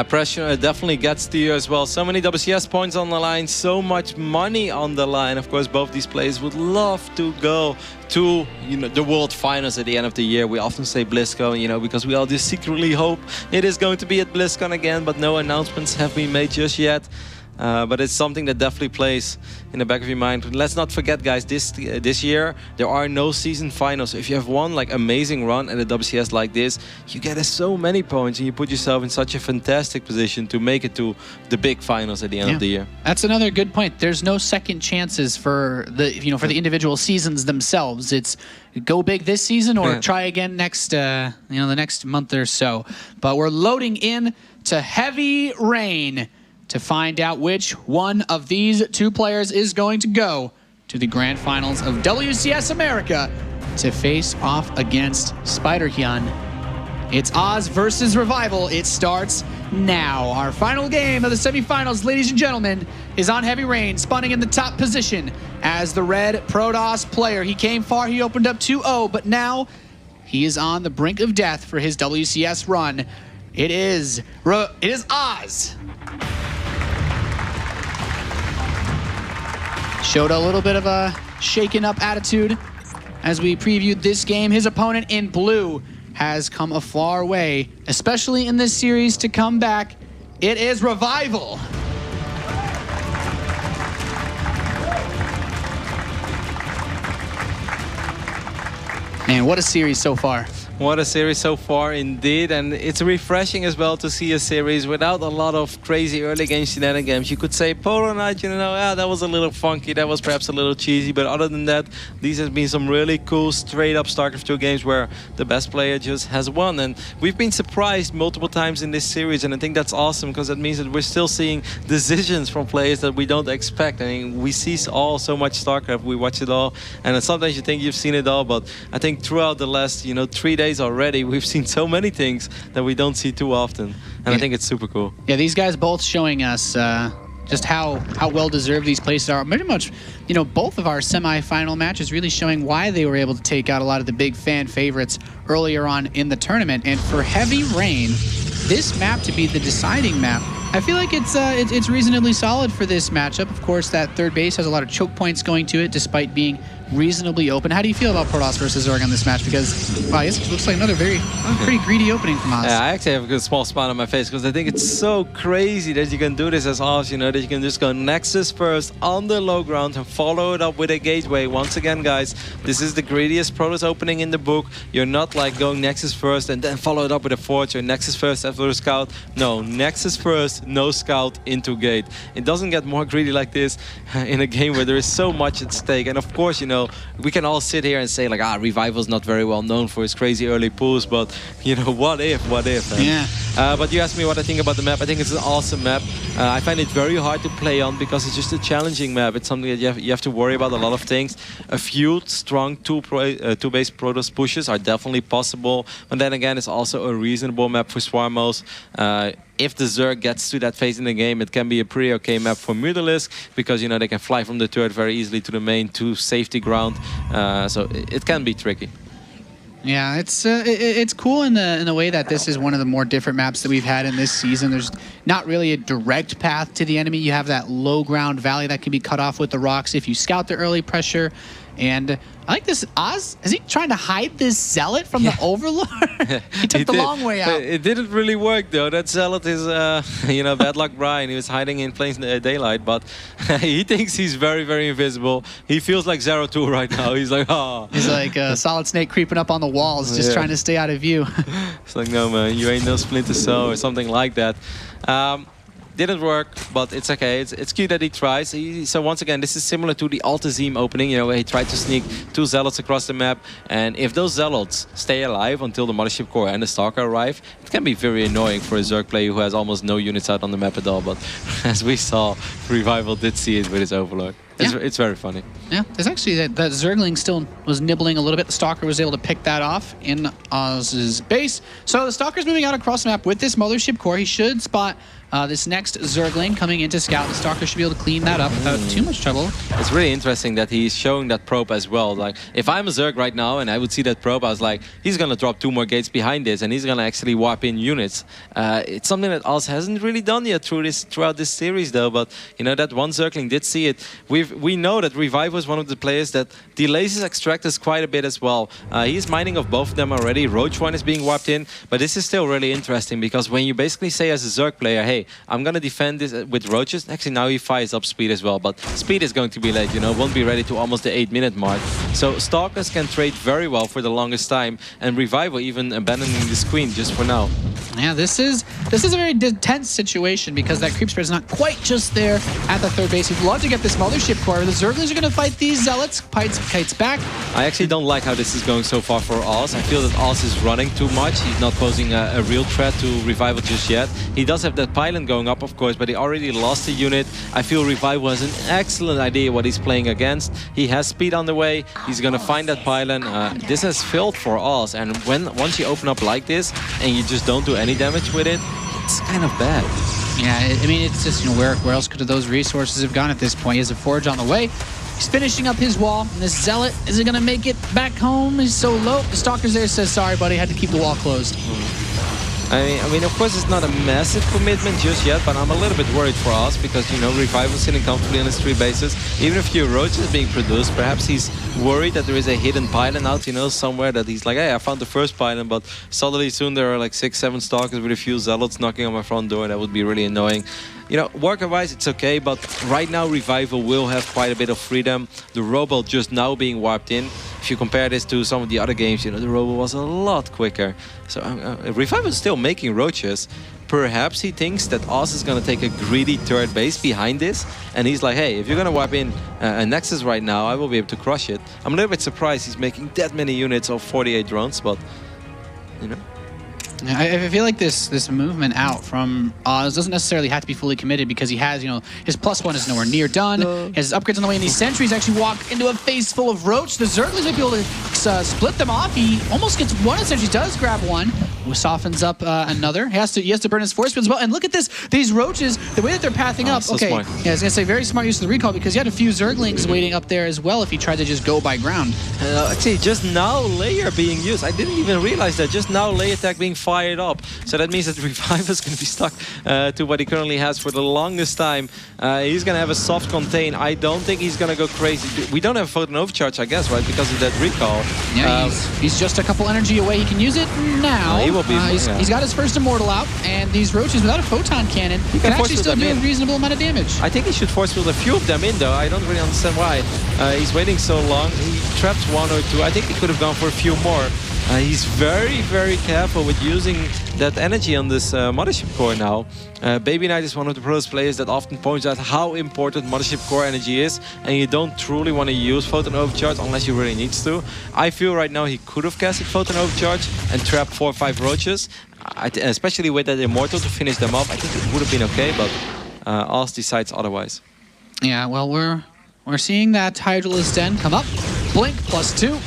Pressure definitely gets to you as well. So many WCS points on the line, so much money on the line. Of course, both these players would love to go to the World Finals at the end of the year. We often say BlizzCon, because we all just secretly hope it is going to be at BlizzCon again, but no announcements have been made just yet. But it's something that definitely plays in the back of your mind. Let's not forget, guys, this year there are no season finals. So if you have one amazing run at a WCS like this, you get so many points and you put yourself in such a fantastic position to make it to the big finals at the end of the year. That's another good point. There's no second chances for the for the individual seasons themselves. It's go big this season or try again next the next month or so. But we're loading in to Heavy Rain to find out which one of these 2 players is going to go to the grand finals of WCS America to face off against Spider-Hyun. It's Oz versus Revival. It starts now. Our final game of the semifinals, ladies and gentlemen, is on Heavy Rain, spawning in the top position as the red Protoss player. He came far, he opened up 2-0, but now he is on the brink of death for his WCS run. It is Oz. Showed a little bit of a shaken up attitude as we previewed this game. His opponent in blue has come a far way, especially in this series, to come back. It is Revival. Man, what a series so far. What a series so far indeed, and it's refreshing as well to see a series without a lot of crazy early game shenanigans. You could say Polar Night, you know, yeah, that was a little funky, that was perhaps a little cheesy, but other than that, these have been some really cool straight up StarCraft 2 games where the best player just has won. And we've been surprised multiple times in this series, and I think that's awesome because that means that we're still seeing decisions from players that we don't expect. I mean, we see all so much StarCraft, we watch it all, and sometimes you think you've seen it all, but I think throughout the last, 3 days already, we've seen so many things that we don't see too often, and I think it's super cool. Yeah, these guys both showing us just how well deserved these places are. Pretty much, both of our semi-final matches really showing why they were able to take out a lot of the big fan favorites earlier on in the tournament. And for Heavy Rain, this map to be the deciding map, I feel like it's reasonably solid for this matchup. Of course, that third base has a lot of choke points going to it, despite being reasonably open. How do you feel about Protoss versus Zerg on this match? Because, wow, this looks like another pretty greedy opening from Oz. Yeah, I actually have a good small spot on my face because I think it's so crazy that you can do this as Oz, that you can just go Nexus first on the low ground and follow it up with a gateway. Once again, guys, this is the greediest Protoss opening in the book. You're not like going Nexus first and then follow it up with a Forge or Nexus first after a Scout. No, Nexus first, no Scout into gate. It doesn't get more greedy like this in a game where there is so much at stake. And of course, we can all sit here and say like, Revival's not very well known for his crazy early pulls, but what if? Yeah. But you asked me what I think about the map. I think it's an awesome map. I find it very hard to play on because it's just a challenging map. It's something that you have to worry about a lot of things. A few strong two-base Protoss pushes are definitely possible, but then again, it's also a reasonable map for Swarmos. If the Zerg gets to that phase in the game, it can be a pretty okay map for Mutalisk because, they can fly from the turret very easily to the main to safety ground. So it can be tricky. Yeah, it's cool in the way that this is one of the more different maps that we've had in this season. There's not really a direct path to the enemy. You have that low ground valley that can be cut off with the rocks if you scout the early pressure. And I like this. Oz, is he trying to hide this Zealot from the Overlord? He took the long way out. It didn't really work, though. That Zealot is, bad luck Brian. He was hiding in plain daylight, but he thinks he's very, very invisible. He feels like Zero 2 right now. He's like, oh. He's like a Solid Snake creeping up on the walls, just trying to stay out of view. It's like, no, man, you ain't no Splinter Cell or something like that. Didn't work, but it's okay. It's cute that he tries. So once again, this is similar to the Altazim opening, where he tried to sneak 2 Zealots across the map. And if those Zealots stay alive until the Mothership Core and the Stalker arrive, it can be very annoying for a Zerg player who has almost no units out on the map at all. But as we saw, Revival did see it with his Overlord. It's very funny. Yeah, there's actually that Zergling still was nibbling a little bit. The Stalker was able to pick that off in Oz's base. So the Stalker's moving out across the map with this Mothership Core. He should spot this next Zergling coming into scout. The Stalker should be able to clean that up without too much trouble. It's really interesting that he's showing that probe as well. Like, if I'm a Zerg right now and I would see that probe, I was like, he's going to drop 2 more gates behind this and he's going to actually warp in units. It's something that Oz hasn't really done yet throughout this series, though. But, that one Zergling did see it. We know that Revive was one of the players that delays his extractors quite a bit as well. He's mining of both of them already. Roach 1 is being warped in, but this is still really interesting because when you basically say as a Zerg player, hey, I'm going to defend this with Roaches, actually now he fires up speed as well, but speed is going to be late, won't be ready to almost the 8-minute mark. So Stalkers can trade very well for the longest time, and Revival even abandoning this Queen just for now. Yeah, this is a very tense situation because that creep spread is not quite just there at the third base. He'd love to get this Mothership for. The Zerglings are going to fight these Zealots. Kites back. I actually don't like how this is going so far for Oz. I feel that Oz is running too much. He's not posing a real threat to Revival just yet. He does have that pylon going up, of course, but he already lost a unit. I feel Revival has an excellent idea what he's playing against. He has speed on the way. He's going to find that pylon. This has failed for Oz, and once you open up like this and you just don't do any damage with it, it's kind of bad. Yeah, I mean, it's just, you know, where else could those resources have gone at this point? He has a Forge on the way. He's finishing up his wall. And this Zealot, is he going to make it back home? He's so low. The Stalker's there says, sorry, buddy, had to keep the wall closed. I mean, of course, it's not a massive commitment just yet, but I'm a little bit worried for us because, you know, Revival's sitting comfortably on his 3 bases. Even if your Roach is being produced, perhaps he's worried that there is a hidden pylon out, you know, somewhere that he's like, hey, I found the first pylon, but suddenly soon there are like 6, 7 Stalkers with a few Zealots knocking on my front door. That would be really annoying. You know, worker-wise, it's okay, but right now Revival will have quite a bit of freedom. The Robo just now being warped in. If you compare this to some of the other games, you know, the Robo was a lot quicker. So Revival is still making Roaches. Perhaps he thinks that Oz is going to take a greedy third base behind this. And he's like, hey, if you're going to warp in a Nexus right now, I will be able to crush it. I'm a little bit surprised he's making that many units of 48 drones, but, you know. I feel like this movement out from Oz doesn't necessarily have to be fully committed because he has, you know, his +1 is nowhere near done. He has his upgrades on the way, and these sentries actually walk into a face full of Roach. The Zerglings might be able to split them off. He almost gets one, and sentries does grab one. Softens up another. He has to burn his force field as well. And look at this, these Roaches, the way that they're pathing up. So okay, smart. yeah, I was gonna say very smart use of the recall because he had a few Zerglings waiting up there as well if he tried to just go by ground. Actually, just now layer being used. I didn't even realize that. Just now layer attack being fired up. So that means that Revive is going to be stuck to what he currently has for the longest time. He's going to have a soft contain. I don't think he's going to go crazy. We don't have a photon overcharge, I guess, right? Because of that recall. Yeah, he's just a couple energy away. He can use it now. He will be. He's got his first Immortal out, and these Roaches without a photon cannon can actually still do a reasonable amount of damage. I think he should force field a few of them in, though. I don't really understand why. He's waiting so long. He traps 1 or 2. I think he could have gone for a few more. He's very, very careful with using that energy on this Mothership Core now. Baby Knight is one of the pros players that often points out how important Mothership Core energy is, and you don't truly want to use Photon Overcharge unless you really needs to. I feel right now he could have casted Photon Overcharge and trapped 4 or 5 Roaches, especially with that Immortal to finish them off. I think it would have been okay, but Oz decides otherwise. Yeah, well, we're seeing that Hydralisk Den come up. Blink +2.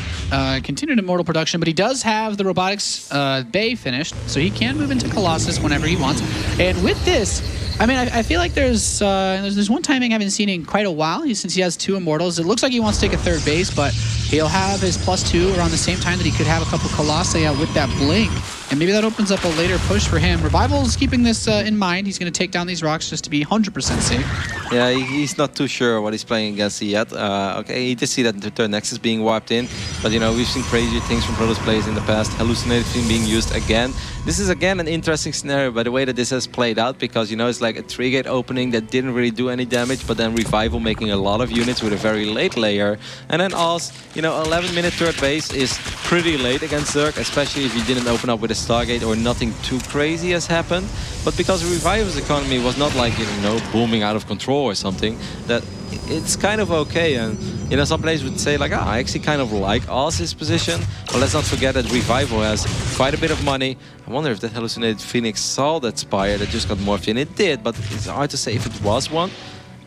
Continued Immortal production, but he does have the Robotics Bay finished, so he can move into Colossus whenever he wants. And with this, I mean, I feel like there's one timing I haven't seen in quite a while since he has 2 Immortals. It looks like he wants to take a 3rd base, but he'll have his +2 around the same time that he could have a couple Colossi out with that Blink. And maybe that opens up a later push for him. Revival's keeping this in mind. He's going to take down these rocks just to be 100% safe. Yeah, he's not too sure what he's playing against yet. Okay, he did see that the third Nexus being wiped in, but you know, we've seen crazy things from Protoss players in the past. Hallucinated Fiend being used again. This is again an interesting scenario by the way that this has played out, because you know, it's like a 3-gate opening that didn't really do any damage, but then Revival making a lot of units with a very late layer. And then Oz, you know, 11-minute third base is pretty late against Zerg, especially if you didn't open up with a Stargate or nothing too crazy has happened. But because Revival's economy was not like, you know, booming out of control or something, that it's kind of okay. And you know, some players would say like, I actually kind of like Oz's position, but let's not forget that Revival has quite a bit of money. I wonder if that Hallucinated Phoenix saw that Spire that just got morphed in. It did, but it's hard to say if it was one.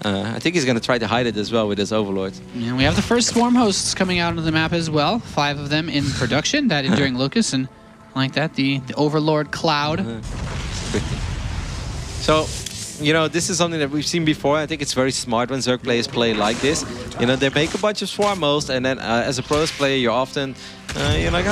I think he's going to try to hide it as well with his Overlord. And we have the first Swarm hosts coming out onto the map as well. 5 of them in production, that Enduring Locust, and like that, the Overlord Cloud. So, you know, this is something that we've seen before. I think it's very smart when Zerg players play like this. You know, they make a bunch of Swarm hosts, and then as a Protoss player, you're often, you're like,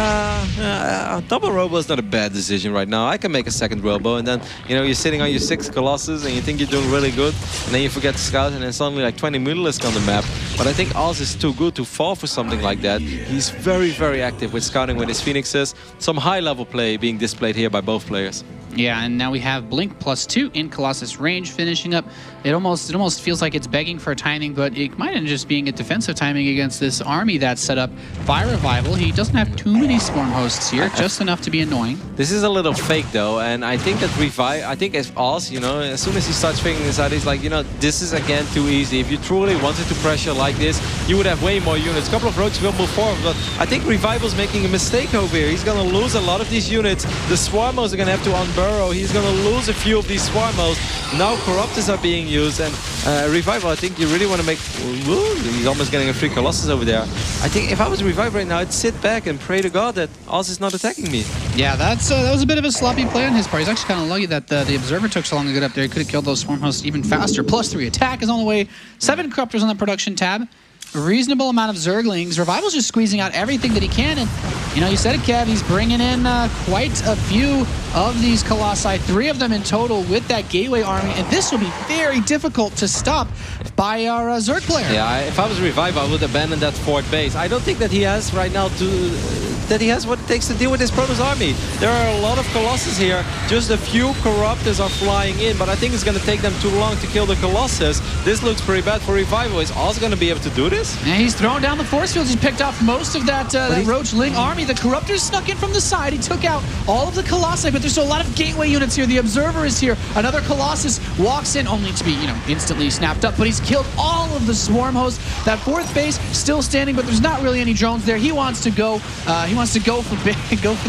double Robo is not a bad decision right now. I can make a 2nd Robo, and then, you know, you're sitting on your 6 Colossus, and you think you're doing really good, and then you forget to scout, and then suddenly like 20 Mutalisks on the map. But I think Oz is too good to fall for something like that. He's very, very active with scouting with his Phoenixes. Some high-level play being displayed here by both players. Yeah, and now we have Blink +2 in Colossus range finishing up. It almost feels like it's begging for a timing, but it might end up just being a defensive timing against this army that's set up by Revival. He doesn't have too many Swarm hosts here, just enough to be annoying. This is a little fake though, and I think that I think as Oz, you know, as soon as he starts figuring this out, he's like, you know, this is again too easy. If you truly wanted to pressure like this, you would have way more units. A couple of roads will move forward, but I think Revival's making a mistake over here. He's gonna lose a lot of these units. The Swarmos are gonna have to unburrow. He's gonna lose a few of these Swarmos. Now Corruptors are being used, and Revival, I think you really want to make... Ooh, he's almost getting a free Colossus over there. I think if I was Revival right now, I'd sit back and pray to God that Oz is not attacking me. Yeah, that was a bit of a sloppy play on his part. He's actually kind of lucky that the Observer took so long to get up there. He could have killed those Swarm hosts even faster. +3 attack is on the way. 7 Corruptors on the production tab. A reasonable amount of Zerglings. Revival's just squeezing out everything that he can, and you know, you said it, Kev, he's bringing in quite a few of these Colossi, 3 of them in total with that Gateway army, and this will be very difficult to stop by our Zerg player. Yeah, if I was Revival, I would abandon that fort base. I don't think that he has right now that he has what it takes to deal with this Protoss army. There are a lot of Colossus here. Just a few Corruptors are flying in, but I think it's going to take them too long to kill the Colossus. This looks pretty bad for Revival. Is Oz going to be able to do this? And he's throwing down the force fields. He's picked off most of that Roach Ling army. The Corruptors snuck in from the side. He took out all of the Colossi, but there's still a lot of Gateway units here. The Observer is here. Another Colossus walks in, only to be, you know, instantly snapped up, but he's killed all of the Swarm hosts. That 4th base still standing, but there's not really any drones there. He wants to go for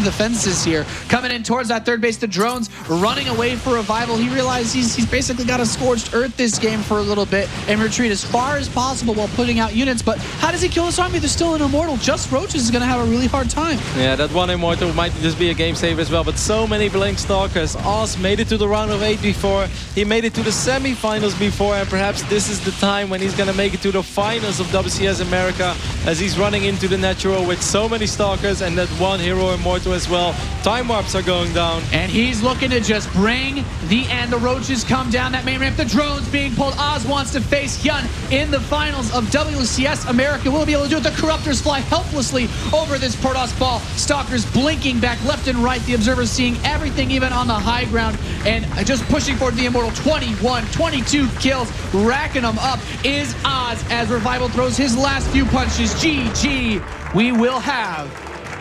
the fences here. Coming in towards that 3rd base, the drones running away for Revival. He realizes he's basically got a scorched earth this game for a little bit and retreat as far as possible while putting out units. But how does he kill this army? There's still an Immortal. Just Roaches is going to have a really hard time. Yeah, that one Immortal might just be a game saver as well, but so many Blink Stalkers. Oz made it to the round of 8 before. He made it to the semifinals before, and perhaps this is the time when he's going to make it to the finals of WCS America, as he's running into the natural with so many Stalkers and that one Hero Immortal as well. Time warps are going down. And he's looking to just bring the end. The Roaches come down that main ramp. The drones being pulled. Oz wants to face Hyun in the finals of WCS America. Will he be able to do it? The Corruptors fly helplessly over this Protoss ball. Stalkers blinking back left and right. The Observers seeing everything even on the high ground and just pushing forward the Immortal. 21, 22 kills, racking them up is Oz as Revival throws his last few punches. GG. We will have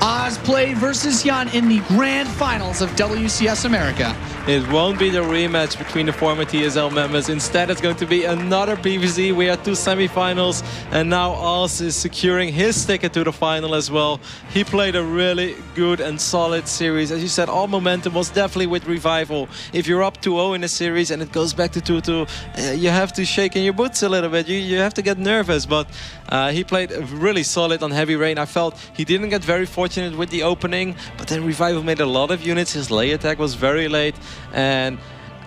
Oz play versus Hyun in the grand finals of WCS America. It won't be the rematch between the former TSL members. Instead, it's going to be another PvZ. We had 2 semifinals, and now Oz is securing his ticket to the final as well. He played a really good and solid series. As you said, all momentum was definitely with Revival. If you're up 2-0 in a series and it goes back to 2-2, you have to shake in your boots a little bit. You have to get nervous, but he played really solid on Heavy Rain. I felt he didn't get very fortunate with the opening, but then Revival made a lot of units. His lay attack was very late, and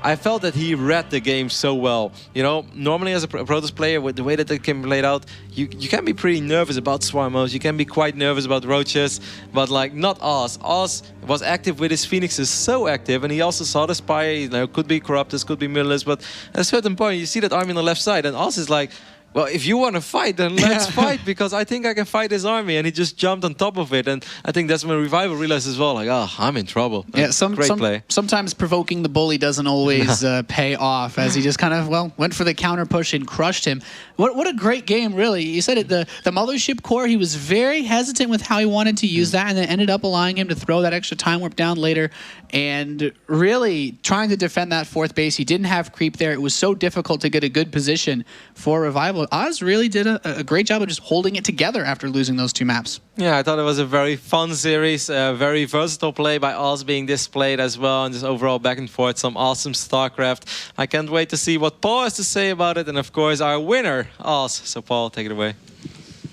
I felt that he read the game so well. You know, normally as a Protoss player, with the way that the game played out, you can be pretty nervous about Swarmos. You can be quite nervous about Roaches, but like not Oz. Oz was active with his Phoenixes, so active, and he also saw the Spire. You know, could be Corruptors, could be Millers, but at a certain point, you see that army on the left side, and Oz is like, well, if you want to fight, then let's fight, because I think I can fight his army. And he just jumped on top of it. And I think that's when Revival realized as well, like, oh, I'm in trouble. Yeah, great play. Sometimes provoking the bully doesn't always pay off, as he just kind of, well, went for the counter push and crushed him. What a great game, really. You said it, the Mothership Core, he was very hesitant with how he wanted to use that, and then ended up allowing him to throw that extra time warp down later. And really trying to defend that 4th base. He didn't have creep there. It was so difficult to get a good position for Revival. Oz really did a great job of just holding it together after losing those 2 maps. Yeah, I thought it was a very fun series, very versatile play by Oz being displayed as well, and just overall back and forth, some awesome StarCraft. I can't wait to see what Paul has to say about it, and of course our winner, Oz. So Paul, take it away.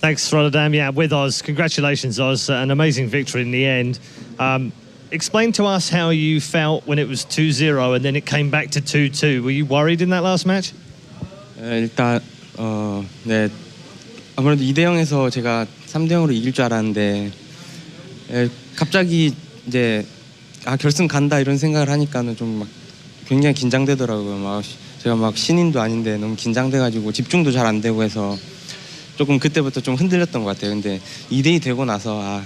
Thanks, Rotterdam. Yeah, with Oz. Congratulations, Oz. An amazing victory in the end. Explain to us how you felt when it was 2-0 and then it came back to 2-2. Were you worried in that last match? 일단 네, 아무래도 2대0에서 제가 3대0으로 이길 줄 알았는데 갑자기 이제 결승 간다 이런 생각을 하니까는 좀 막 굉장히 긴장되더라고요. 막 제가 막 신인도 아닌데 너무 긴장돼가지고 집중도 잘 안 되고 해서 조금 그때부터 좀 흔들렸던 것 같아요. 근데 2대2 되고 나서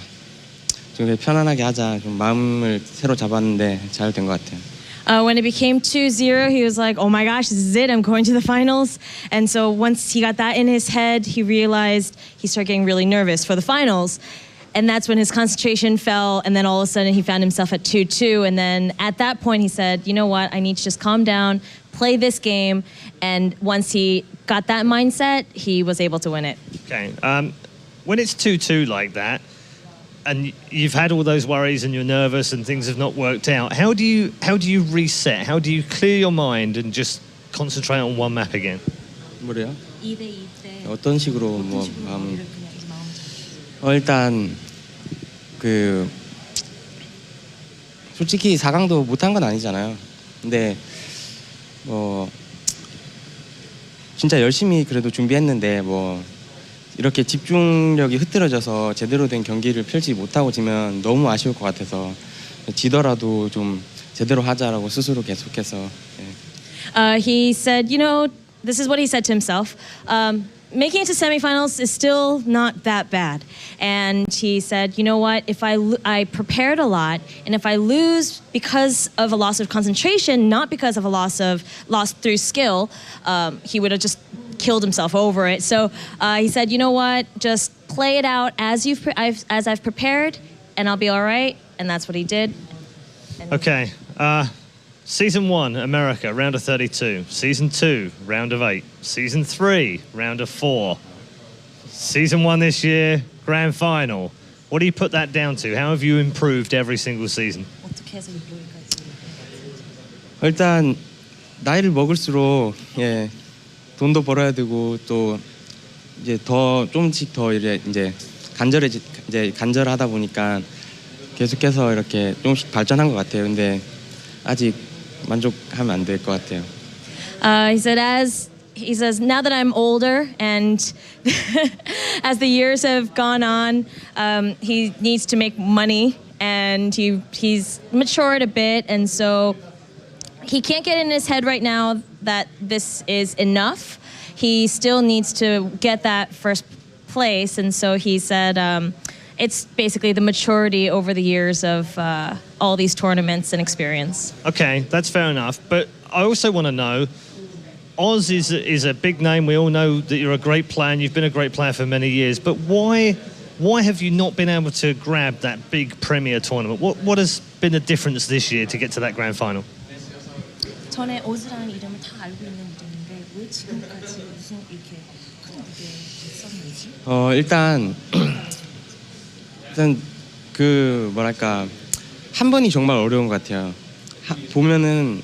좀 편안하게 하자, 좀 마음을 새로 잡았는데 잘 된 것 같아요. When it became 2-0, he was like, oh my gosh, this is it. I'm going to the finals. And so once he got that in his head, he realized he started getting really nervous for the finals. And that's when his concentration fell. And then all of a sudden he found himself at 2-2. And then at that point he said, you know what, I need to just calm down, play this game. And once he got that mindset, he was able to win it. Okay. When it's 2-2 like that, and you've had all those worries and you're nervous and things have not worked out, how do you reset? How do you clear your mind and just concentrate on one map again? 뭐래요? 어떤 식으로 뭐 일단 그 솔직히 4강도 못한 건 아니잖아요. 근데 뭐 진짜 열심히 그래도 준비했는데 뭐 이렇게 집중력이 흐트러져서 제대로 된 경기를 펼치지 못하고 지면 너무 아쉬울 것 같아서 지더라도 좀 제대로 하자라고 스스로 계속해서. He said, you know, this is what he said to himself. Making it to semifinals is still not that bad. And he said, you know what, if I prepared a lot, and if I lose because of a loss of concentration, not because of a loss through skill, he would have just killed himself over it. So he said, you know what, just play it out as I've prepared, and I'll be all right. And that's what he did. Okay. Season 1, America, round of 32. Season 2, round of 8. Season 3, round of 4. Season 1 this year, grand final. What do you put that down to? How have you improved every single season? 일단 나이를 먹을수록 돈도 벌어야 되고 또 이제 더 조금씩 더 이제 간절하다 보니까 계속해서 이렇게 조금씩 발전한 것 같아요. 근데 아직 만족하면 안 될 것 같아요. He says, now that I'm older and as the years have gone on, he needs to make money and he's matured a bit, and so he can't get in his head right now that this is enough. He still needs to get that first place, and so he said it's basically the maturity over the years of all these tournaments and experience. Okay, that's fair enough. But I also want to know, Oz is a big name. We all know that you're a great player and you've been a great player for many years. But why have you not been able to grab that big Premier tournament? What has been the difference this year to get to that grand final? 전에 오즈라는 이름을 다 알고 있는 이름인데 왜 지금까지 우승 이렇게 큰 무대에 있었는지? 일단 그 뭐랄까 한 번이 정말 어려운 것 같아요. 보면은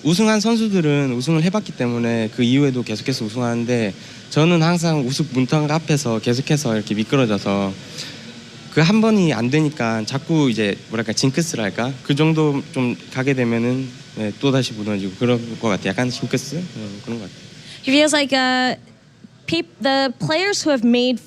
우승한 선수들은 우승을 해봤기 때문에 그 이후에도 계속해서 우승하는데 저는 항상 우승 문턱 앞에서 계속해서 이렇게 미끄러져서 그 한 번이 안 되니까 자꾸 이제 뭐랄까 징크스를 할까 그 정도 좀 가게 되면은 또 다시 무너지고 그런 것 같아요. 약간 징크스 그런 것 같아요. He feels like the players who have made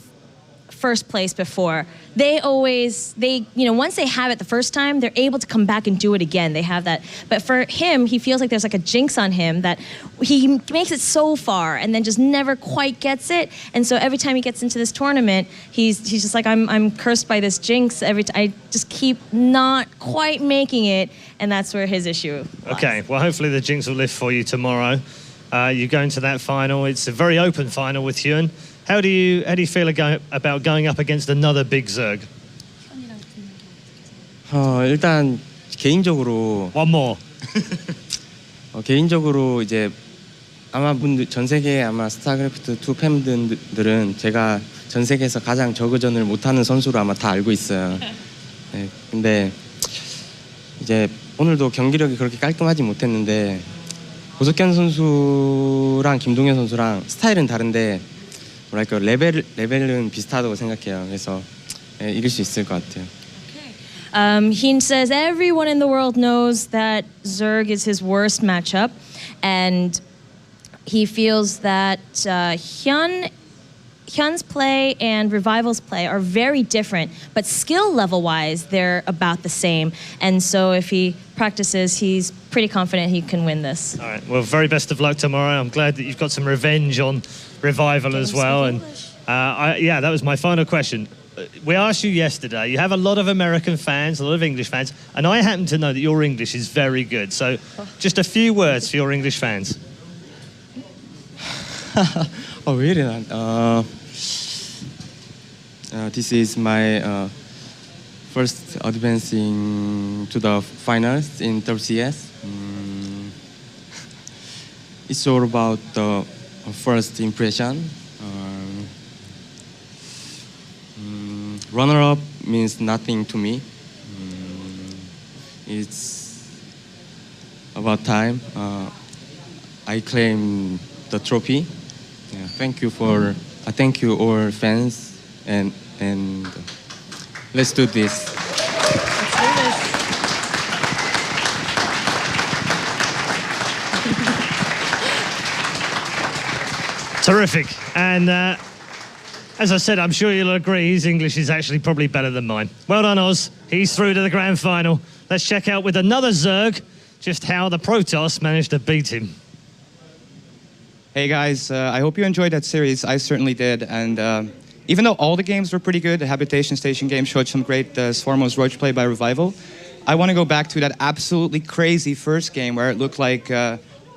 first place before, once they have it the first time, they're able to come back and do it again. They have that. But for him, he feels like there's like a jinx on him that he makes it so far and then just never quite gets it. And so every time he gets into this tournament, he's just like, I'm cursed by this jinx. I just keep not quite making it, and that's where his issue lies. Okay, well, hopefully the jinx will lift for you tomorrow. You go into that final. It's a very open final with Hyun. How do you feel about going up against another big Zerg? 일단 개인적으로 One more. 개인적으로 이제 아마 전 세계 아마 스타크래프트 2 팬들은 제가 전 세계에서 가장 저그전을 못하는 선수로 아마 다 알고 있어요. 네, 근데 이제 오늘도 경기력이 그렇게 깔끔하지 못했는데 고석현 선수랑 김동현 선수랑 스타일은 다른데 뭐랄까 레벨은 비슷하다고 생각해요. 그래서 이길 수 있을 것 같아요. He says everyone in the world knows that Zerg is his worst matchup, and he feels that Hyun's play and Revival's play are very different, but skill level-wise, they're about the same. And so if he practices, he's pretty confident he can win this. All right, well, very best of luck tomorrow. I'm glad that you've got some revenge on Revival as well. And yeah, that was my final question. we asked you yesterday, you have a lot of American fans, a lot of English fans, and I happen to know that your English is very good. So just a few words for your English fans. Oh, really? This is my first advancing to the finals in WCS. It's all about the first impression. Runner-up means nothing to me. It's about time I claim the trophy. Yeah, thank you all fans, and let's do this. Terrific. And as I said, I'm sure you'll agree his English is actually probably better than mine. Well done, Oz. He's through to the grand final. Let's check out with another Zerg just how the Protoss managed to beat him. Hey guys, I hope you enjoyed that series. I certainly did. And even though all the games were pretty good, the Habitation Station game showed some great Swarmos Roach play by Revival. I want to go back to that absolutely crazy first game where it looked like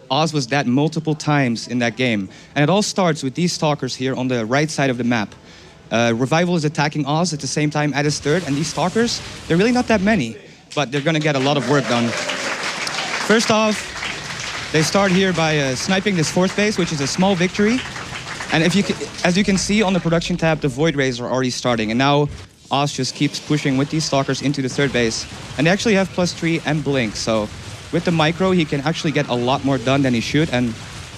Oz was dead multiple times in that game. And it all starts with these Stalkers here on the right side of the map. Revival is attacking Oz at the same time at his third, and these Stalkers, they're really not that many, but they're going to get a lot of work done. First off, they start here by sniping this fourth base, which is a small victory. And as you can see on the production tab, the Void Rays are already starting. And now Oz just keeps pushing with these Stalkers into the third base. And they actually have +3 and Blink, so with the micro, he can actually get a lot more done than he should, and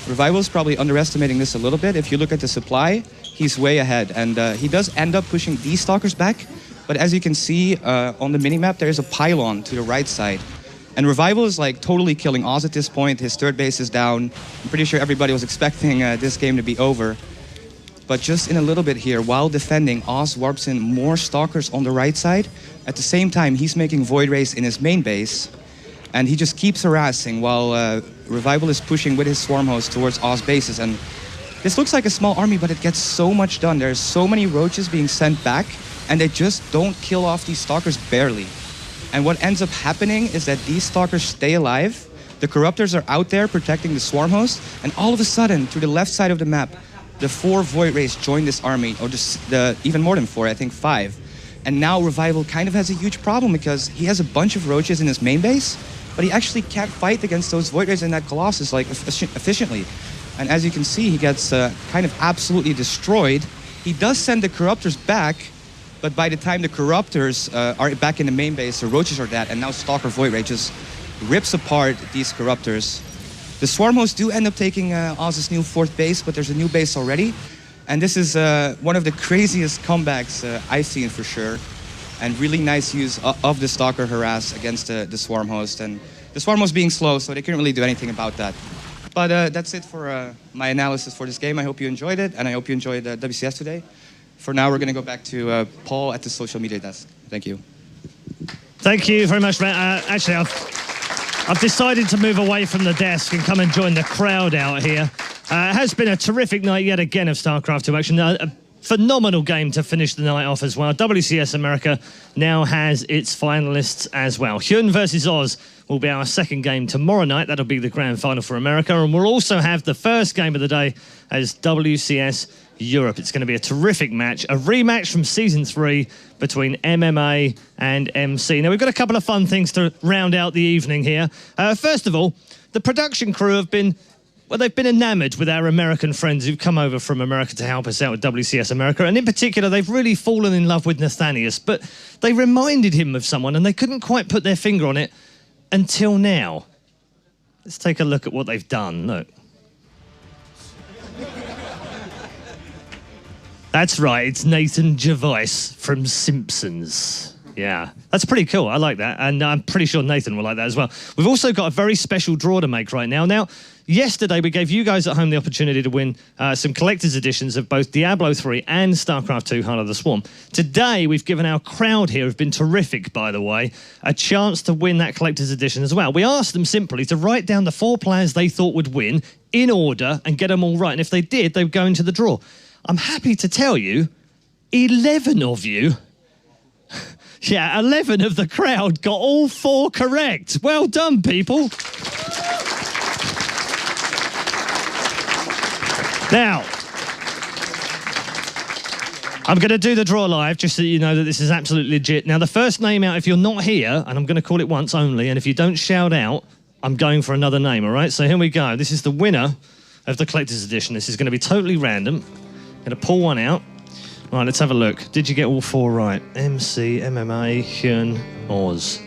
Revival's probably underestimating this a little bit. If you look at the supply, he's way ahead, and he does end up pushing these Stalkers back, but as you can see on the minimap, there's a pylon to the right side. And Revival is like totally killing Oz at this point. His third base is down. I'm pretty sure everybody was expecting this game to be over. But just in a little bit here, while defending, Oz warps in more Stalkers on the right side. At the same time, he's making Void Rays in his main base. And he just keeps harassing while Revival is pushing with his Swarm host towards Oz bases. And this looks like a small army, but it gets so much done. There's so many Roaches being sent back, and they just don't kill off these Stalkers barely. And what ends up happening is that these Stalkers stay alive. The Corruptors are out there protecting the Swarm host, and all of a sudden, to the left side of the map, the 4 Void Rays join this army, or just even more than 4, I think 5. And now Revival kind of has a huge problem because he has a bunch of Roaches in his main base, but he actually can't fight against those Void Rays and that Colossus like efficiently. And as you can see, he gets kind of absolutely destroyed. He does send the Corruptors back, but by the time the Corruptors are back in the main base, the Roaches are dead, and now Stalker Void Ray just rips apart these Corruptors. The Swarm hosts do end up taking Oz's new 4th base, but there's a new base already. And this is one of the craziest comebacks I've seen for sure. And really nice use of the Stalker harass against the Swarm host. And the Swarm host being slow, so they couldn't really do anything about that. But that's it for my analysis for this game. I hope you enjoyed it, and I hope you enjoyed WCS today. For now, we're going to go back to Paul at the social media desk. Thank you. Thank you very much, Matt. Actually, I've decided to move away from the desk and come and join the crowd out here. It has been a terrific night yet again of StarCraft 2 action. A phenomenal game to finish the night off as well. WCS America now has its finalists as well. Hyun versus Oz will be our second game tomorrow night. That'll be the grand final for America. And we'll also have the first game of the day as WCS Europe. It's going to be a terrific match, a rematch from Season 3 between MMA and MC. Now, we've got a couple of fun things to round out the evening here. First of all, the production crew have been, well, they've been enamoured with our American friends who've come over from America to help us out with WCS America. And in particular, they've really fallen in love with Nathanius. But they reminded him of someone and they couldn't quite put their finger on it until now. Let's take a look at what they've done. Look. That's right, it's Nathan Gervais from Simpsons. Yeah, that's pretty cool. I like that. And I'm pretty sure Nathan will like that as well. We've also got a very special draw to make right now. Now, yesterday we gave you guys at home the opportunity to win some collector's editions of both Diablo 3 and StarCraft 2 Heart of the Swarm. Today, we've given our crowd here, who've been terrific, by the way, a chance to win that collector's edition as well. We asked them simply to write down the 4 players they thought would win in order and get them all right. And if they did, they would go into the draw. I'm happy to tell you 11 of you. Yeah, 11 of the crowd got all 4 correct. Well done, people. Now, I'm going to do the draw live just so you know that this is absolutely legit. Now, the first name out, if you're not here, and I'm going to call it once only, and if you don't shout out, I'm going for another name, all right? So here we go. This is the winner of the Collector's Edition. This is going to be totally random. Going to pull one out. All right, let's have a look. Did you get all 4 right? MC, MMA, Hyun, Oz.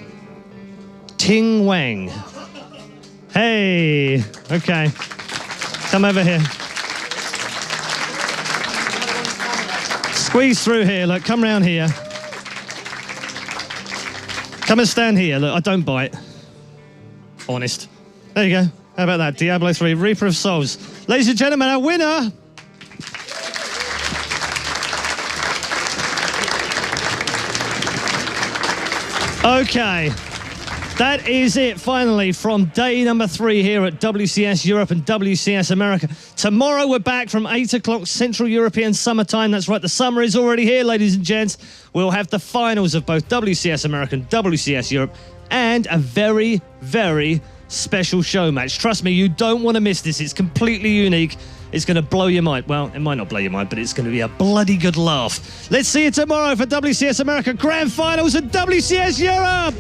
Ting Wang. Hey, okay. Come over here. Squeeze through here, look, come round here. Come and stand here, look, I don't bite. Honest. There you go. How about that? Diablo 3, Reaper of Souls. Ladies and gentlemen, our winner. Okay. That is it, finally, from day number 3 here at WCS Europe and WCS America. Tomorrow we're back from 8 o'clock Central European summertime. That's right, the summer is already here, ladies and gents. We'll have the finals of both WCS America and WCS Europe and a very, very special show match. Trust me, you don't want to miss this. It's completely unique. It's going to blow your mind. Well, it might not blow your mind, but it's going to be a bloody good laugh. Let's see you tomorrow for WCS America Grand Finals and WCS Europe!